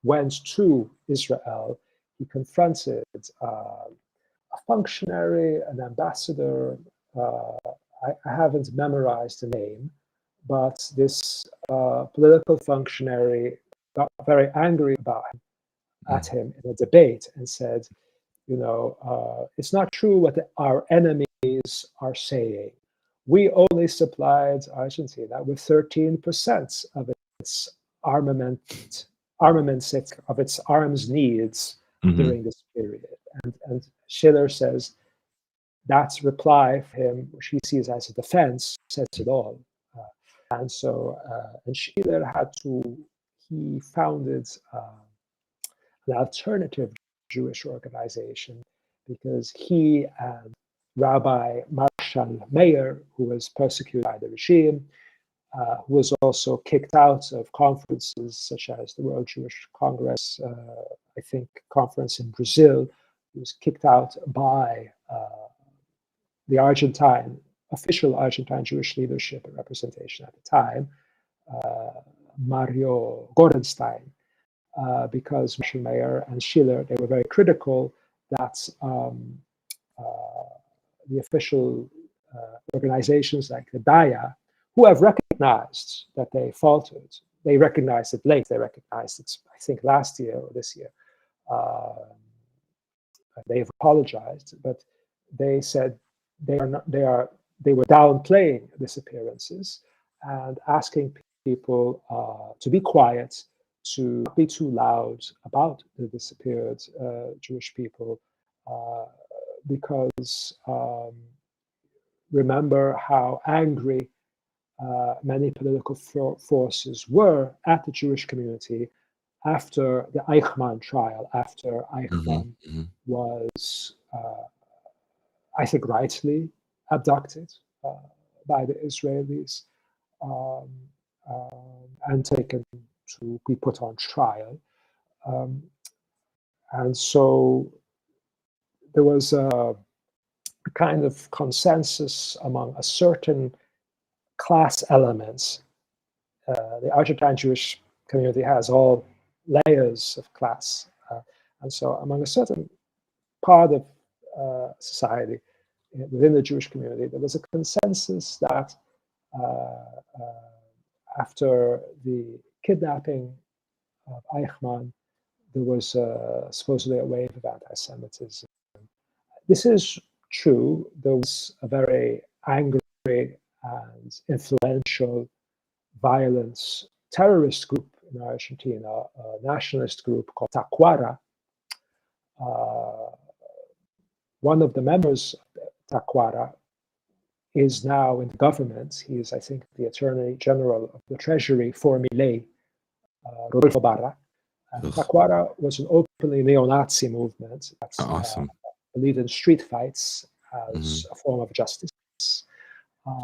went to Israel, he confronted a functionary, an ambassador. I haven't memorized the name, but this political functionary got very angry at him in a debate and said, it's not true what our enemies are saying. We only supplied Argentina with 13% of its armament, of its arms needs during this period. And Schiller says that's reply for him, which he sees as a defense, says it all. And Schiller he founded an alternative Jewish organization because he and Rabbi Marshall Mayer, who was persecuted by the regime, who was also kicked out of conferences such as the World Jewish Congress, I think conference in Brazil, he was kicked out by the official Argentine Jewish leadership and representation at the time, Mario Gorenstein, because Marshall Mayer and Schiller, they were very critical that the official organizations like the Daya, who have recognized that they faltered, they recognized it late, they recognized it, I think, last year or this year. They've apologized, but they said they were downplaying disappearances and asking people to be quiet, to not be too loud about the disappeared Jewish people, because remember how angry many political forces were at the Jewish community after the Eichmann trial, after Eichmann was, I think, rightly abducted by the Israelis and taken to be put on trial. And so there was a kind of consensus among a certain class elements. The Argentine Jewish community has all layers of class. And so among a certain part of society within the Jewish community, there was a consensus that after the kidnapping of Eichmann, there was supposedly a wave of anti-Semitism. This is true. There was a very angry and influential, violent terrorist group in Argentina, a nationalist group called Tacuara. One of the members of Tacuara is now in the government. He is, I think, the Attorney General of the Treasury for Milei, Rodolfo Barra. Tacuara was an openly neo-Nazi movement that believed in street fights as a form of justice.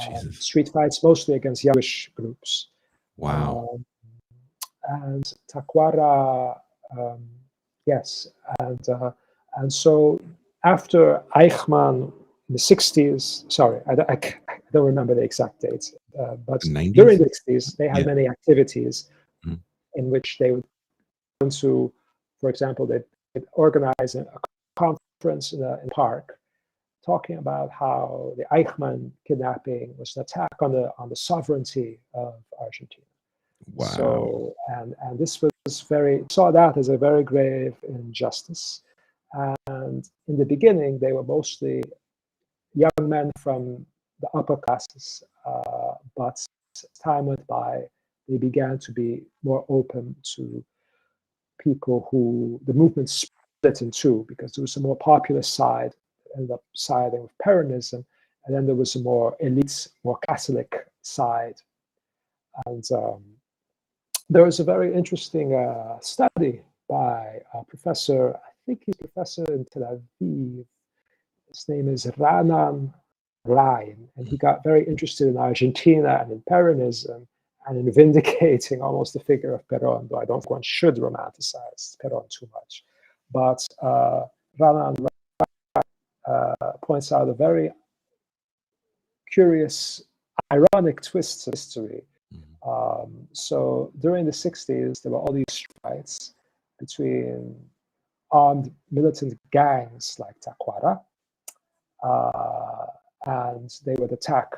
Jesus. street fights mostly against Jewish groups. Wow. And Taquara, yes, and so after Eichmann in the 60s, sorry, I don't remember the exact dates, but The 90s? during the 60s, they had Yeah. many activities Mhm. in which they would go to, for example, they'd organize a conference in a park talking about how the Eichmann kidnapping was an attack on the sovereignty of Argentina. Wow. So, and this was saw that as a very grave injustice. And in the beginning, they were mostly young men from the upper classes, but as time went by, they began to be more open to people who the movement split in two, because there was a more popular side that ended up siding with Peronism, and then there was a more elite, more Catholic side. And there was a very interesting study by a professor, I think he's a professor in Tel Aviv. His name is Ranan Ryan, and he got very interested in Argentina and in Peronism and in vindicating almost the figure of Peron, though I don't think one should romanticize Peron too much. But Ranan points out a very curious, ironic twist of history. So during the 60s, there were all these strikes between armed militant gangs like Taquara, and they would attack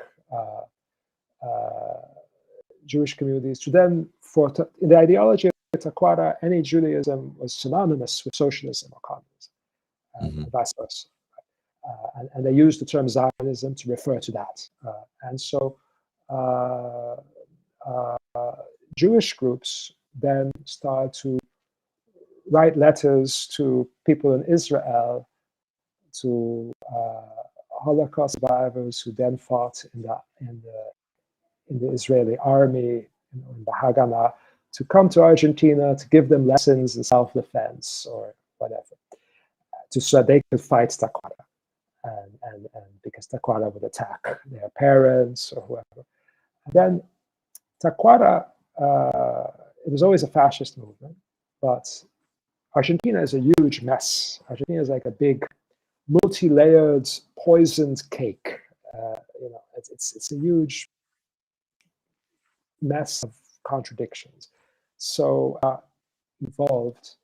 Jewish communities. To then, in the ideology of Taquara, any Judaism was synonymous with socialism or communism, and vice versa. And they used the term Zionism to refer to that. And so Jewish groups then start to write letters to people in Israel, to Holocaust survivors who then fought in the Israeli army, in the Haganah, to come to Argentina to give them lessons in self-defense or whatever, so that they could fight Taquara. And because Taquara would attack their parents or whoever. And then Taquara, it was always a fascist movement, but Argentina is a huge mess. Argentina is like a big, multi-layered, poisoned cake. It's a huge mess of contradictions. So evolved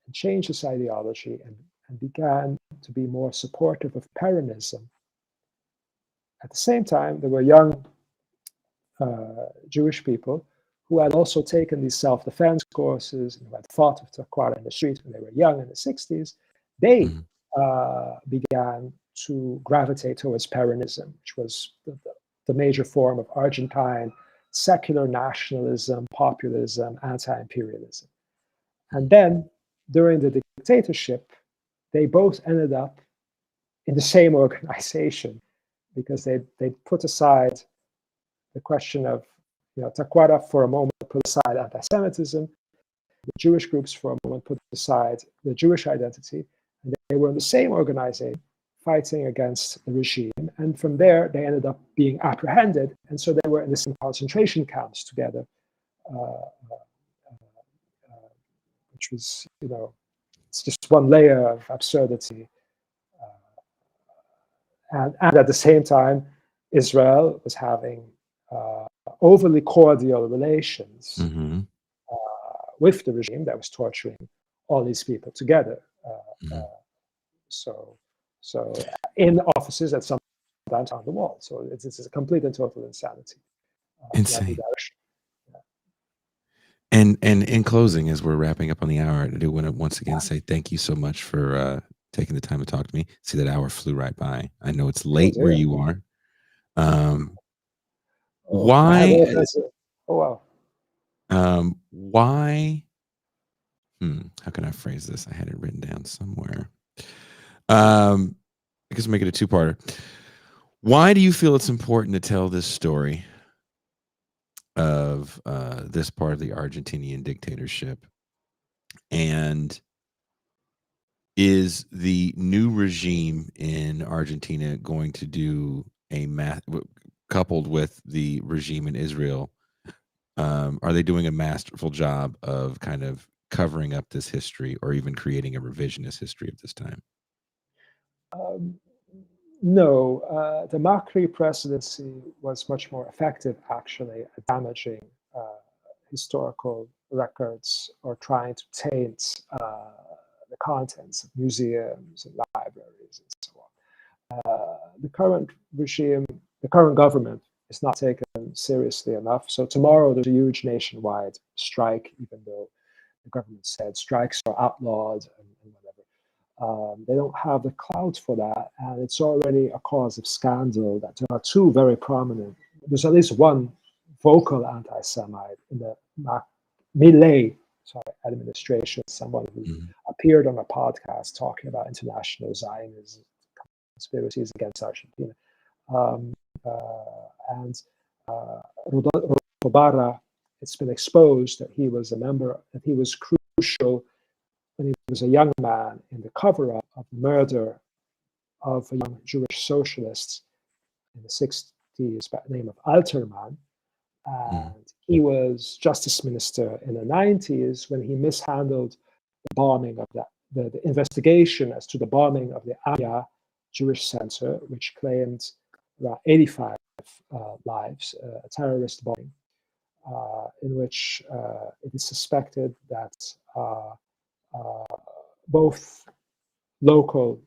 and changed its ideology and began to be more supportive of Peronism. At the same time, there were young Jewish people who had also taken these self-defense courses and who had fought with Taquara in the street when they were young in the 60s. They began to gravitate towards Peronism, which was the major form of Argentine secular nationalism, populism, anti-imperialism. And then during the dictatorship, they both ended up in the same organization because they put aside the question of, Taquara for a moment put aside anti-Semitism, the Jewish groups for a moment put aside the Jewish identity, and they were in the same organization fighting against the regime. And from there, they ended up being apprehended, and so they were in the same concentration camps together, which was, it's just one layer of absurdity. And at the same time, Israel was having overly cordial relations with the regime that was torturing all these people together. So in offices and sometimes on the wall. So it's a complete and total insanity. Insane. And in closing, as we're wrapping up on the hour, I do want to once again say thank you so much for taking the time to talk to me. See, that hour flew right by. I know it's late where you are. Why? Wow. Why? How can I phrase this? I had it written down somewhere. I guess I'll make it a two-parter. Why do you feel it's important to tell this story of this part of the Argentinian dictatorship? And is the new regime in Argentina going to do coupled with the regime in Israel, are they doing a masterful job of kind of covering up this history or even creating a revisionist history of this time? No, the Macri presidency was much more effective, actually, at damaging historical records or trying to taint the contents of museums and libraries and so on. The current regime, the current government, is not taken seriously enough. So tomorrow there's a huge nationwide strike, even though the government said strikes are outlawed and whatever. They don't have the clout for that, and it's already a cause of scandal that there are two very prominent. There's at least one vocal anti-Semite in the Millet administration, someone who appeared on a podcast talking about international Zionism, conspiracies against Argentina. And Rodolfo Barra, it's been exposed that he was a member, that he was crucial when he was a young man in the cover-up of the murder of a young Jewish socialist in the 60s by the name of Alterman. And he was justice minister in the 90s when he mishandled the bombing of the investigation as to the bombing of the Aya Jewish Center, which claimed around 85 lives, a terrorist bombing, in which it is suspected that both local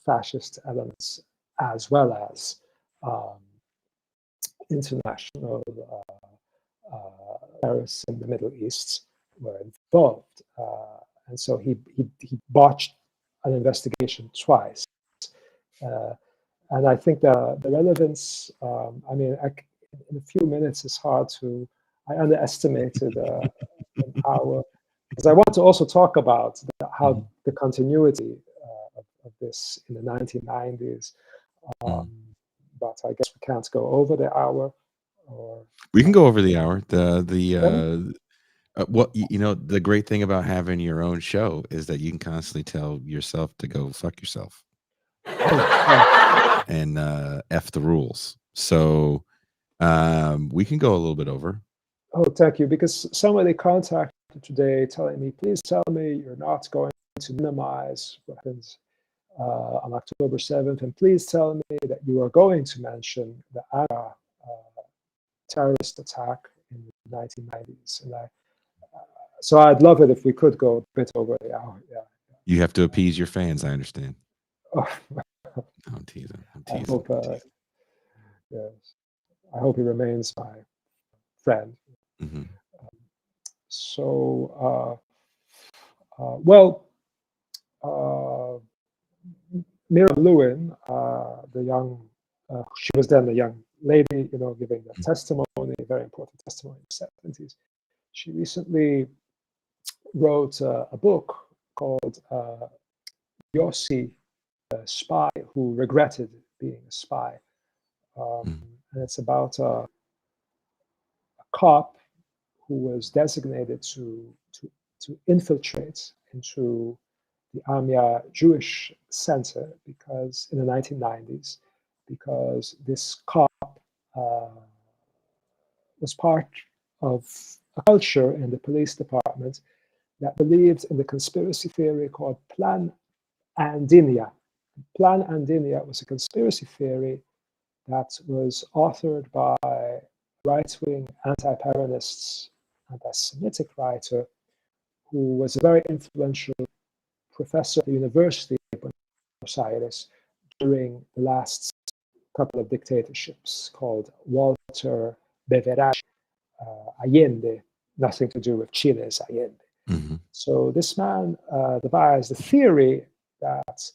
fascist elements as well as international terrorists in the Middle East were involved. And so he botched an investigation twice. And I think the relevance, I mean, in a few minutes, it's hard to, I underestimated an hour, because I want to also talk about how the continuity of this in the 1990s. But I guess we can't go over the hour. Or we can go over the hour. Well, you know, the great thing about having your own show is that you can constantly tell yourself to go fuck yourself and F the rules. So we can go a little bit over. Oh, thank you. Because somebody contacted today telling me, please tell me you're not going to minimize what happens on October 7th. And please tell me that you are going to mention the Ara terrorist attack in the 1990s. And so I'd love it if we could go a bit over the hour. Yeah. You have to appease your fans, I understand. Oh, I'm teasing. I hope, yes, I hope he remains my friend. So, well, Miriam Lewin, the young, she was then a young lady, you know, giving that testimony, a very important testimony in the 70s. She recently wrote a book called Yossi, a spy who regretted being a spy. And it's about a cop who was designated to infiltrate into the Amia Jewish Center because in the 1990s, because this cop was part of a culture in the police department that believed in the conspiracy theory called Plan Andinia. Plan Andinia was a conspiracy theory that was authored by right-wing anti-Peronists, anti-Semitic writer who was a very influential professor at the University of Buenos Aires during the last couple of dictatorships, called Walter Beverage Allende, nothing to do with Chile's Allende. So this man devised a theory that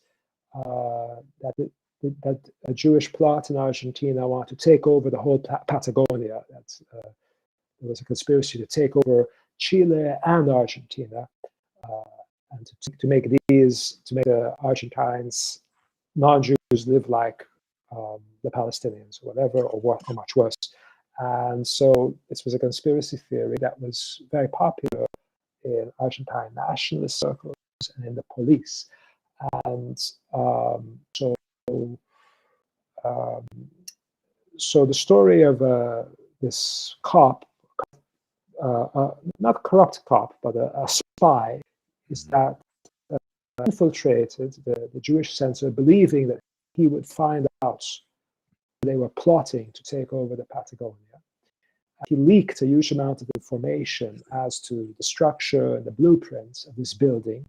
that a Jewish plot in Argentina wanted to take over the whole Patagonia. There was a conspiracy to take over Chile and Argentina, and to make the Argentines, non-Jews, live like the Palestinians, or whatever, or much worse. And so this was a conspiracy theory that was very popular in Argentine nationalist circles and in the police. And so the story of this cop, not corrupt cop, but a spy, is that infiltrated the Jewish center, believing that he would find out they were plotting to take over the Patagonia. He leaked a huge amount of information as to the structure and the blueprints of this building.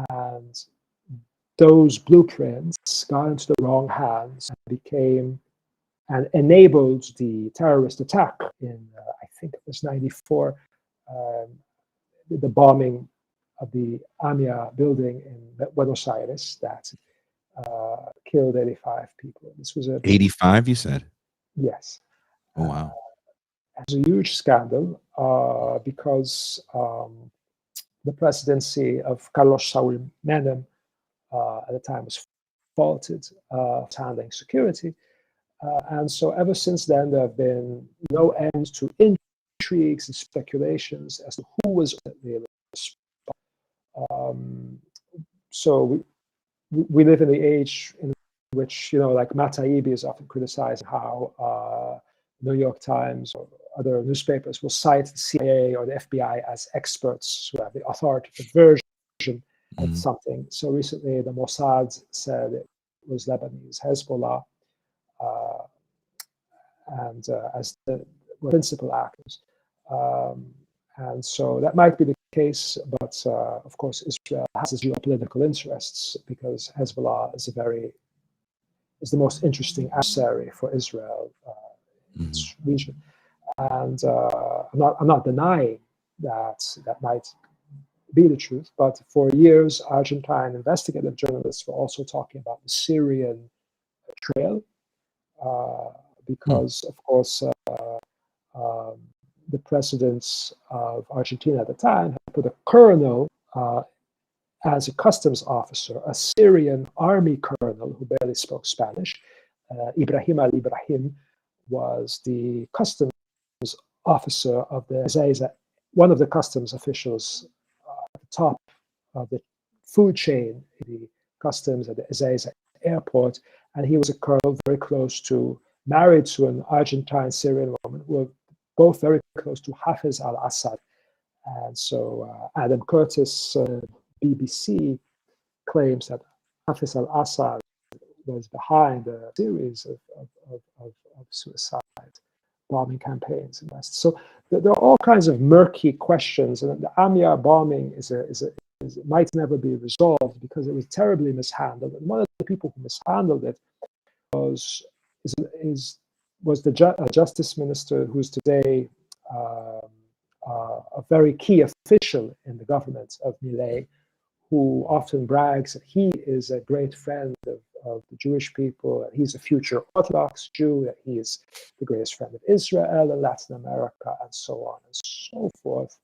And those blueprints got into the wrong hands and became and enabled the terrorist attack in, I think it was 94, the bombing of the AMIA building in Buenos Aires that killed 85 people. This was a 85, you said? yes. Oh, wow. It was a huge scandal because the presidency of Carlos Saul Menem at the time was faulted handling security. And so ever since then, there have been no end to intrigues and speculations as to who was really so we live in the age in which, like Matt Taibbi is often criticizing how New York Times or other newspapers will cite the CIA or the FBI as experts who have the authoritative version of something. So recently, the Mossad said it was Lebanese Hezbollah, and as the principal actors. And so that might be the case, but of course, Israel has its geopolitical interests because Hezbollah is the most interesting adversary for Israel in this region. And I'm not denying that might be the truth, but for years, Argentine investigative journalists were also talking about the Syrian trail, because, of course, the presidents of Argentina at the time had put a colonel as a customs officer, a Syrian army colonel who barely spoke Spanish. Ibrahim al-Ibrahim was the customs officer of the Ezeiza, one of the customs officials at the top of the food chain in the customs at the Ezeiza airport. And he was a colonel very close to, married to an Argentine Syrian woman who were both very close to Hafiz al-Assad. And so Adam Curtis, BBC, claims that Hafiz al-Assad was behind a series of suicide bombing campaigns in the West. So there are all kinds of murky questions, and the AMIA bombing might never be resolved because it was terribly mishandled. And one of the people who mishandled it was the justice minister who's today a very key official in the government of Milei, who often brags that he is a great friend of the Jewish people, that he's a future Orthodox Jew, that he is the greatest friend of Israel and Latin America, and so on and so forth.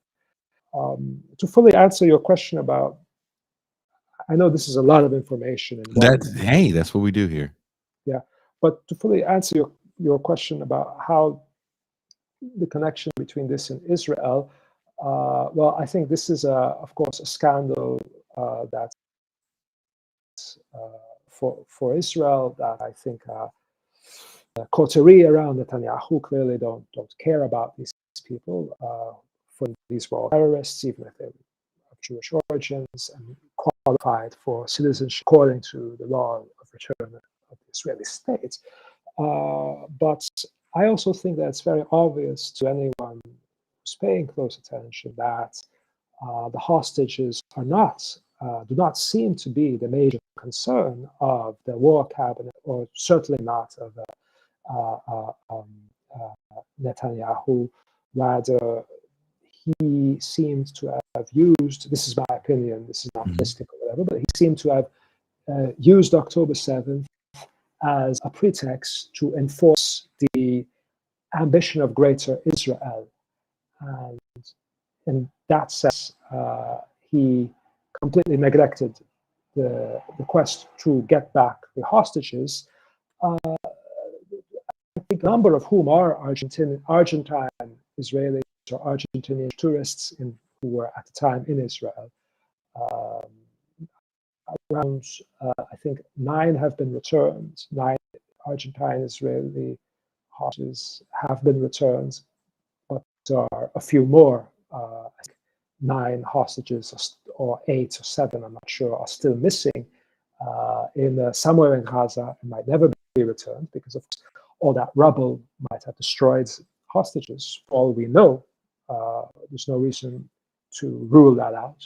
To fully answer your question about, I know this is a lot of information. That's what we do here. Yeah, but to fully answer your question about how the connection between this and Israel, well, I think this is, of course, a scandal that's for Israel that I think the coterie around Netanyahu clearly don't care about these people. For these were all terrorists, even if they were of Jewish origins and qualified for citizenship according to the law of return of the Israeli state. But I also think that it's very obvious to anyone who's paying close attention that the hostages do not seem to be the major concern of the war cabinet, or certainly not of Netanyahu. Rather, he seemed to have used, this is my opinion, this is not mystical or whatever, but he seemed to have used October 7th as a pretext to enforce the ambition of greater Israel. And in that sense, he completely neglected the quest to get back the hostages, I think a number of whom are Argentine Israelis or Argentinian tourists who were at the time in Israel. Around, I think, 9 have been returned. 9 Argentine-Israeli hostages have been returned, but there are a few more. 9 hostages, or 8 or 7, I'm not sure, are still missing somewhere in Gaza and might never be returned because of all that rubble might have destroyed hostages. For all we know, there's no reason to rule that out.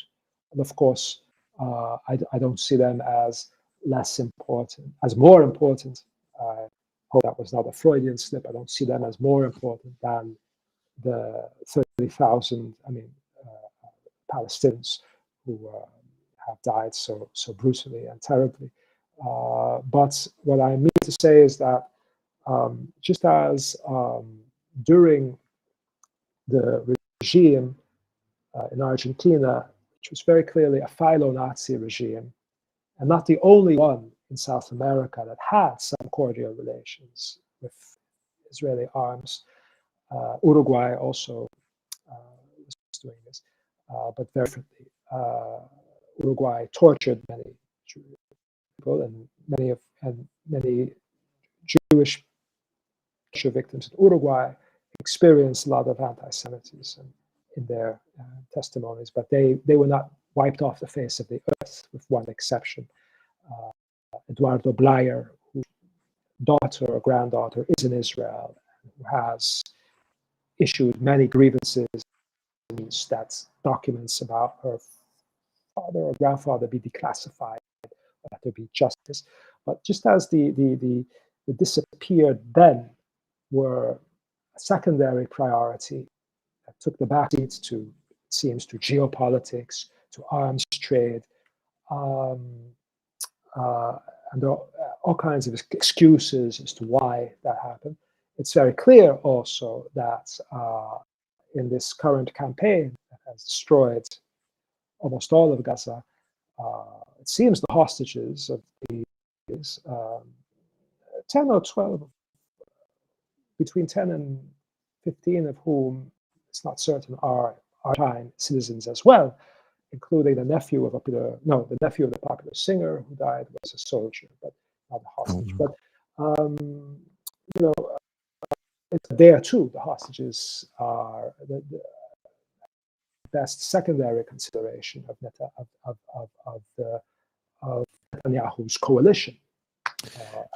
And of course, I don't see them as less important, as more important. I hope that was not a Freudian slip. I don't see them as more important than the 30,000, Palestinians who have died so brutally and terribly. But what I mean to say is that just as during the regime in Argentina, which was very clearly a philo-Nazi regime, and not the only one in South America that had some cordial relations with Israeli arms. Uruguay also was doing this, but very differently. Uruguay tortured many people, and many Jewish victims in Uruguay experienced a lot of anti-Semitism in their testimonies, but they were not wiped off the face of the earth, with one exception. Eduardo Bleier, whose daughter or granddaughter is in Israel, who has issued many grievances that documents about her father or grandfather be declassified, that there be justice. But just as the disappeared then were a secondary priority that took the backseat to, it seems, to geopolitics, to arms trade, and there are all kinds of excuses as to why that happened. It's very clear also that in this current campaign that has destroyed almost all of Gaza, it seems the hostages of these 10 or 12, between 10 and 15 of whom, it's not certain, are Argentine citizens as well, including the nephew of the popular singer who died was a soldier, but not a hostage. But there too, the hostages are the best secondary consideration of Netanyahu's coalition.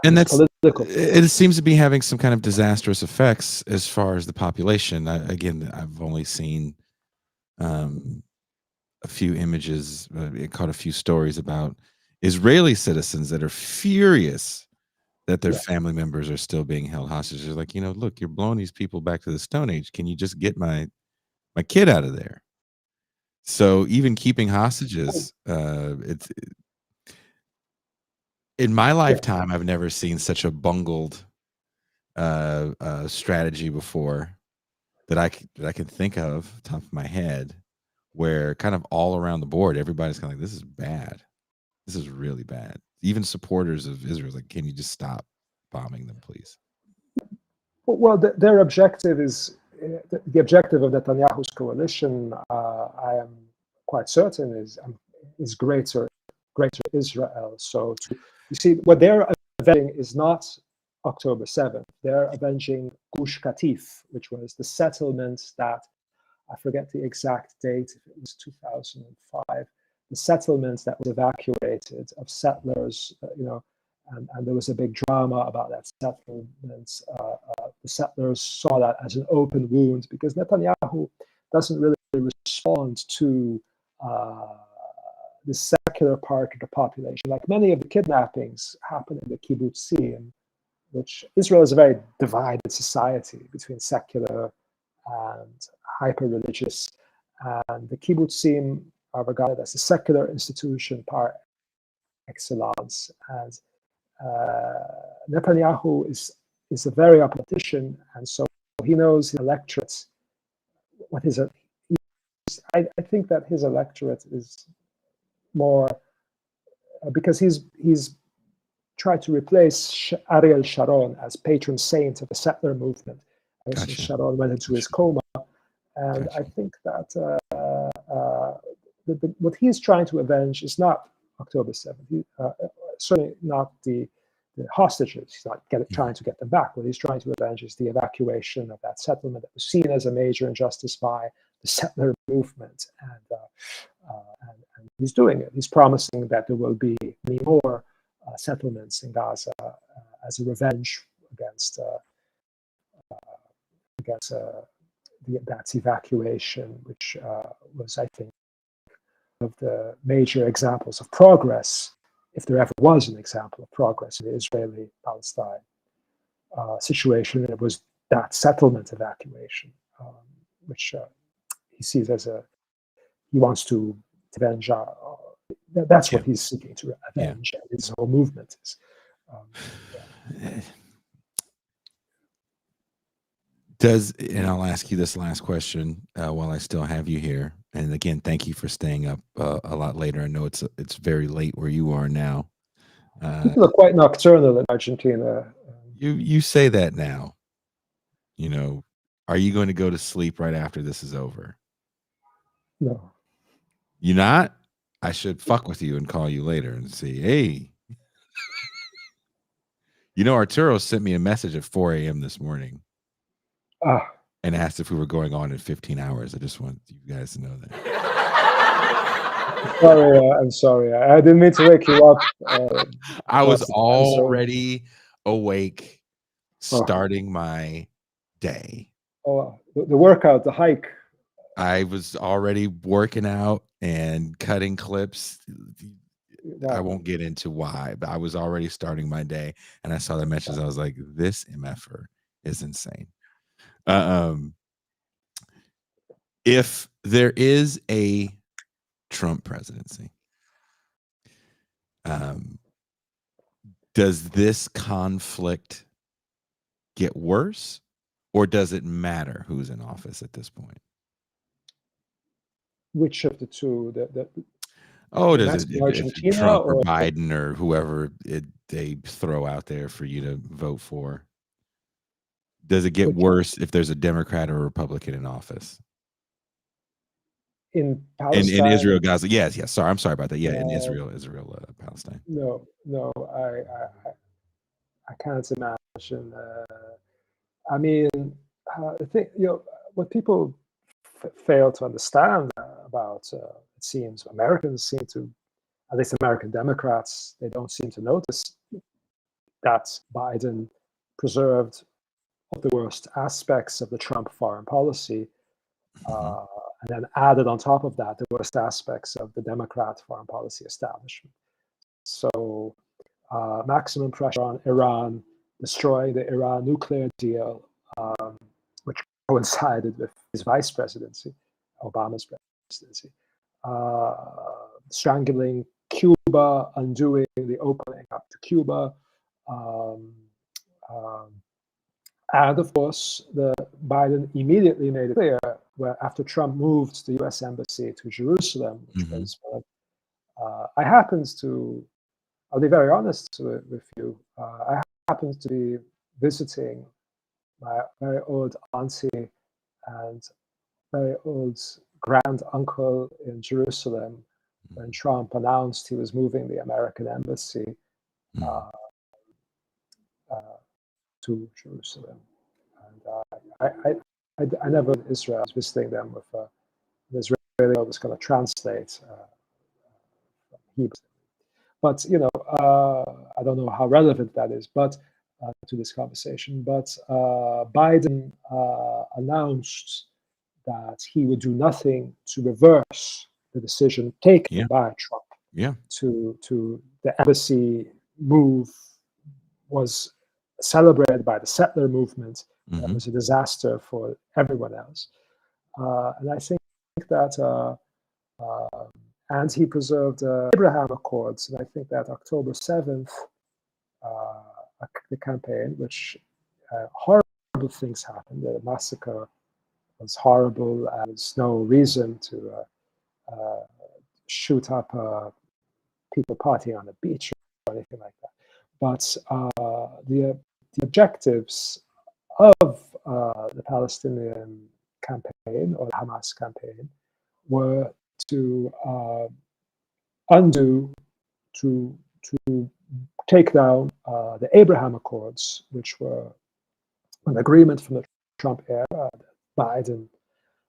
And that's political. It seems to be having some kind of disastrous effects as far as the population. I've only seen a few images, caught a few stories about Israeli citizens that are furious that their family members are still being held hostage. They're like, look, you're blowing these people back to the Stone Age. Can you just get my kid out of there? So even keeping hostages, it's in my lifetime, I've never seen such a bungled strategy before that I can think of top of my head, where kind of all around the board, everybody's kind of like, this is bad. This is really bad. Even supporters of Israel, like, can you just stop bombing them, please? Well, their objective is the objective of Netanyahu's coalition. I am quite certain is greater Israel. So you see, what they're avenging is not October 7th. They're avenging Gush Katif, which was the settlement that, I forget the exact date, if it was 2005, the settlement that was evacuated of settlers, and there was a big drama about that settlement. The settlers saw that as an open wound because Netanyahu doesn't really respond to the secular part of the population. Like many of the kidnappings happen in the kibbutzim, which Israel is a very divided society between secular and hyper-religious. And the kibbutzim are regarded as a secular institution par excellence. And Netanyahu is a very up politician, and so he knows his electorate. I think that his electorate is more because he's tried to replace Ariel Sharon as patron saint of the settler movement. Gotcha. Sharon went into his coma, and gotcha. I think that what he's trying to avenge is not October 7th, certainly not the hostages. He's not trying to get them back. What he's trying to avenge is the evacuation of that settlement that was seen as a major injustice by the settler movement. And he's doing it. He's promising that there will be many more settlements in Gaza as a revenge against that evacuation, which was, I think, of the major examples of progress, if there ever was an example of progress in the Israeli-Palestine situation. It was that settlement evacuation, which he sees as he wants to avenge. That's what he's seeking to avenge, and his whole movement is. And I'll ask you this last question while I still have you here. And again, thank you for staying up a lot later. I know it's very late where you are now. People are quite nocturnal in Argentina. You say that now. You know, are you going to go to sleep right after this is over? No. You not? I should fuck with you and call you later and see, hey. You know, Arturo sent me a message at 4 a.m. this morning. And asked if we were going on in 15 hours. I just want you guys to know that. I'm sorry. I didn't mean to wake you up. I was already awake, starting my day. Oh, the workout, the hike. I was already working out and cutting clips. Wow. I won't get into why, but I was already starting my day, and I saw that message. I was like, "This MFer is insane." If there is a Trump presidency, does this conflict get worse, or does it matter who's in office at this point? Which of the two? Does it Argentina, Trump or Biden or whoever they throw out there for you to vote for? Does it get worse if there's a Democrat or a Republican in office? In Palestine, in Israel, Gaza, yes. Sorry, I'm sorry about that. Yeah, in Israel, Palestine. No, I can't imagine. I mean, I think what people fail to understand about it seems Americans seem to, at least American Democrats, they don't seem to notice that Biden preserved all the worst aspects of the Trump foreign policy. And then added on top of that the worst aspects of the Democrat foreign policy establishment. So maximum pressure on Iran, destroy the Iran nuclear deal, which coincided with his vice presidency, Obama's presidency, strangling Cuba, undoing the opening up to Cuba, and of course, Biden immediately made it clear after Trump moved the U.S. embassy to Jerusalem, which was I happened to, I'll be very honest with you, I happened to be visiting my very old auntie and very old grand uncle in Jerusalem when Trump announced he was moving the American embassy to Jerusalem. And I never in Israel. I was visiting them with an Israeli who was going to translate Hebrew. But I don't know how relevant that is, but to this conversation. But Biden announced that he would do nothing to reverse the decision taken by Trump. To the embassy move was celebrated by the settler movement. That was a disaster for everyone else. And I think that, and he preserved the Abraham Accords. And I think that October 7th, the campaign, which horrible things happened. The massacre was horrible, and there's no reason to shoot up people partying on the beach or anything like that. But the objectives of the Palestinian campaign or the Hamas campaign were to undo, to take down the Abraham Accords, which were an agreement from the Trump era that Biden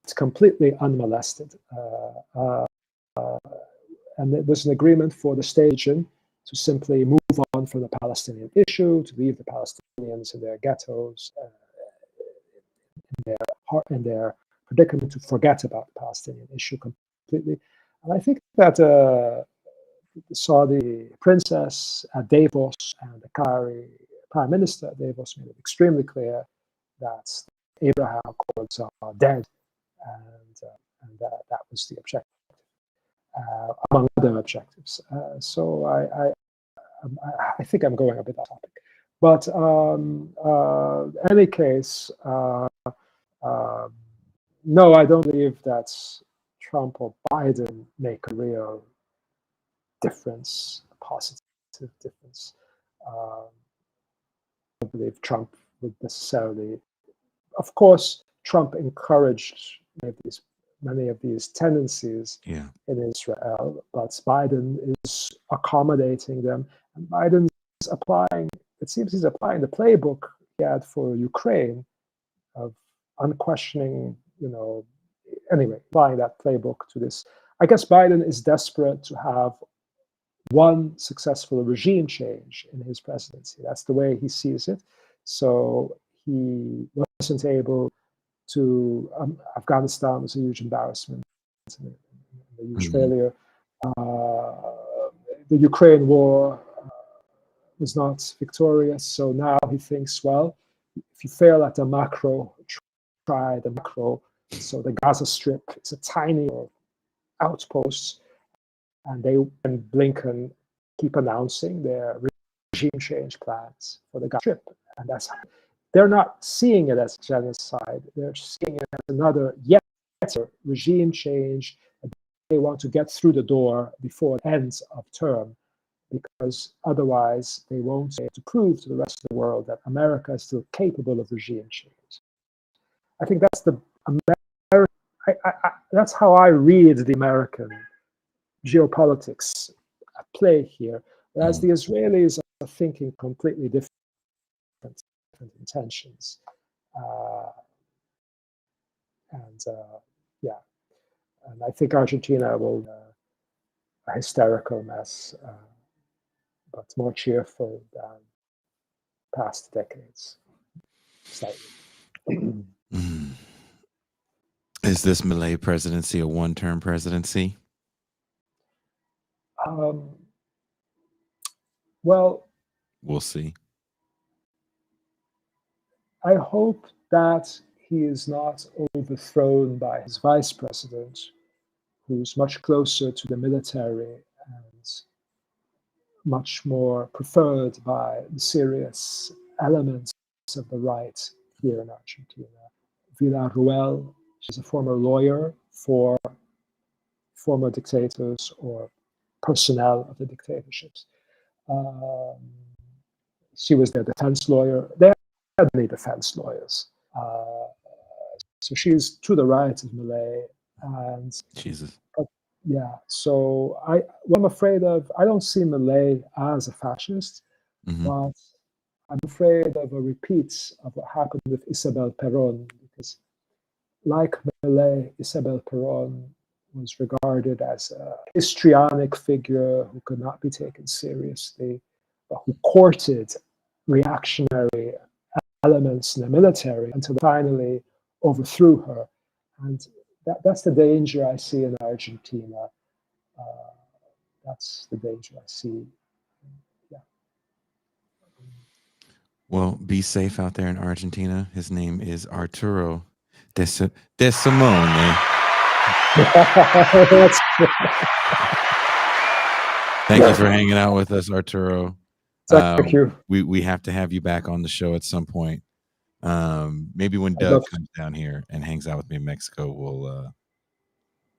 is completely unmolested. And it was an agreement for the state to simply move on from the Palestinian issue, to leave the Palestinians in their ghettos, in their predicament, to forget about the Palestinian issue completely. And I think that the Saudi princess at Davos and the Qatari prime minister at Davos made it extremely clear that the Abraham Accords are dead, and that was the objective, among other objectives. So I think I'm going a bit off topic. But in any case, no, I don't believe that Trump or Biden make a real difference, a positive difference. I don't believe Trump would necessarily. Of course, Trump encouraged many of these tendencies in Israel, but Biden is accommodating them. And Biden's applying, it seems he's applying the playbook he had for Ukraine of unquestioning, anyway, applying that playbook to this. I guess Biden is desperate to have one successful regime change in his presidency. That's the way he sees it. So he wasn't able to. Afghanistan was a huge embarrassment, a huge failure. The Ukraine war was not victorious. So now he thinks, well, if you fail at the macro, try the macro. So the Gaza Strip is a tiny outpost, and Blinken keep announcing their regime change plans for the Gaza Strip, and they're not seeing it as genocide. They're seeing it as another yet regime change. They want to get through the door before the end of term, because otherwise they won't be able to prove to the rest of the world that America is still capable of regime change. I think that's that's how I read the American geopolitics at play here, whereas the Israelis are thinking completely different intentions. And I think Argentina will be a hysterical mess, but more cheerful than past decades. Slightly. Is this Milei presidency a one-term presidency? Well, we'll see. I hope that he is not overthrown by his vice president, who's much closer to the military and much more preferred by the serious elements of the right here in Argentina. Villarruel, she's a former lawyer for former dictators or personnel of the dictatorships. She was their defense lawyer. They had many defense lawyers. So she's to the right of Milei. And Jesus. So what I'm afraid of, I don't see Milei as a fascist, but I'm afraid of a repeat of what happened with Isabel Perón, because like Milei, Isabel Perón was regarded as a histrionic figure who could not be taken seriously, but who courted reactionary elements in the military until they finally overthrew her. And that's the danger I see in Argentina. That's the danger I see. Yeah. Well, be safe out there in Argentina. His name is Arturo Desimone. Thank you for hanging out with us, Arturo. Thank you. We have to have you back on the show at some point. Maybe when Doug comes down here and hangs out with me in Mexico,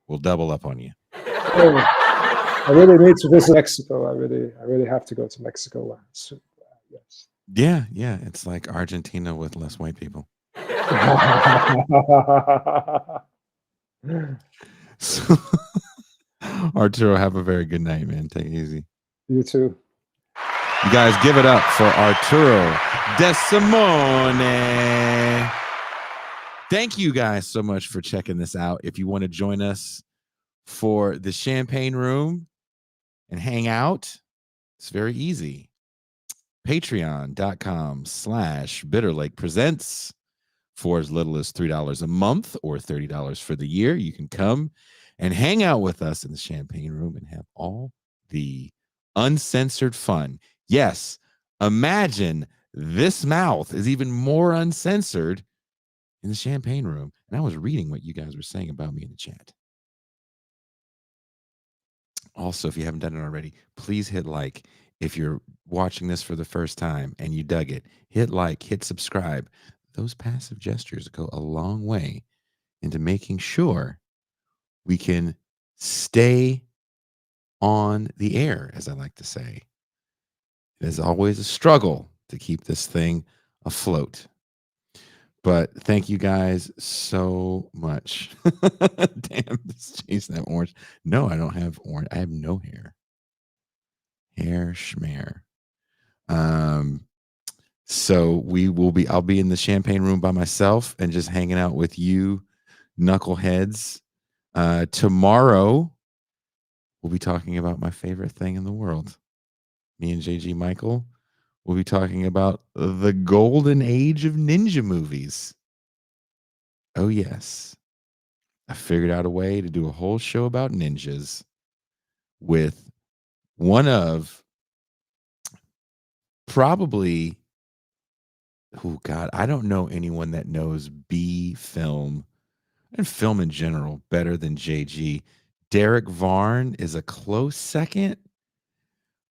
we'll double up on you. I really need to visit Mexico. I really have to go to Mexico. So, yes. Yeah. It's like Argentina with less white people. So, Arturo, have a very good night, man. Take it easy. You too. You guys give it up for Arturo Desimone. Thank you guys so much for checking this out. If you want to join us for the champagne room and hang out, it's very easy. Patreon.com/Bitterlake Presents. For as little as $3 a month or $30 for the year, you can come and hang out with us in the champagne room and have all the uncensored fun. Yes, imagine this mouth is even more uncensored in the champagne room. And I was reading what you guys were saying about me in the chat. Also, if you haven't done it already, please hit like. If you're watching this for the first time and you dug it, hit like, hit subscribe. Those passive gestures go a long way into making sure we can stay on the air, as I like to say. It is always a struggle to keep this thing afloat. But thank you guys so much. Damn, this chasing that orange. No, I don't have orange. I have no hair. Hair schmear. So I'll be in the champagne room by myself and just hanging out with you knuckleheads. Tomorrow we'll be talking about my favorite thing in the world. Me and JG Michael will be talking about the golden age of ninja movies. Oh yes. I figured out a way to do a whole show about ninjas with one of probably, oh God, I don't know anyone that knows B film and film in general better than JG. Derek Varn is a close second,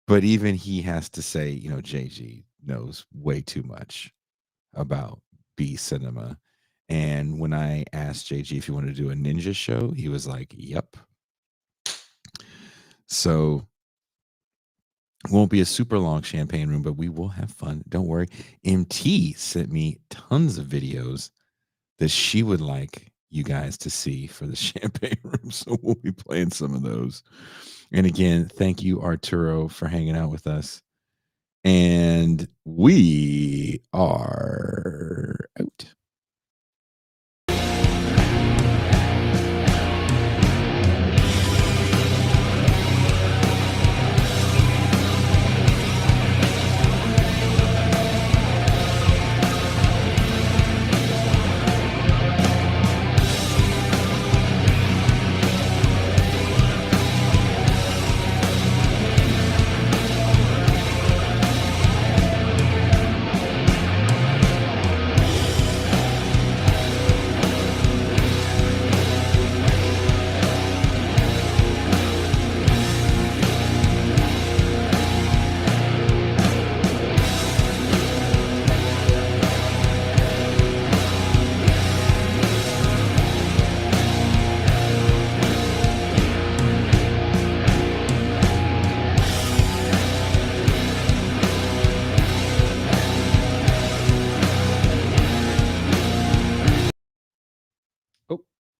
but even he has to say, JG knows way too much about B cinema. And when I asked JG if he wanted to do a ninja show, he was like, yep. So it won't be a super long champagne room, but we will have fun. Don't worry. MT sent me tons of videos that she would like you guys to see for the champagne room. So we'll be playing some of those. And again, thank you, Arturo, for hanging out with us. And we are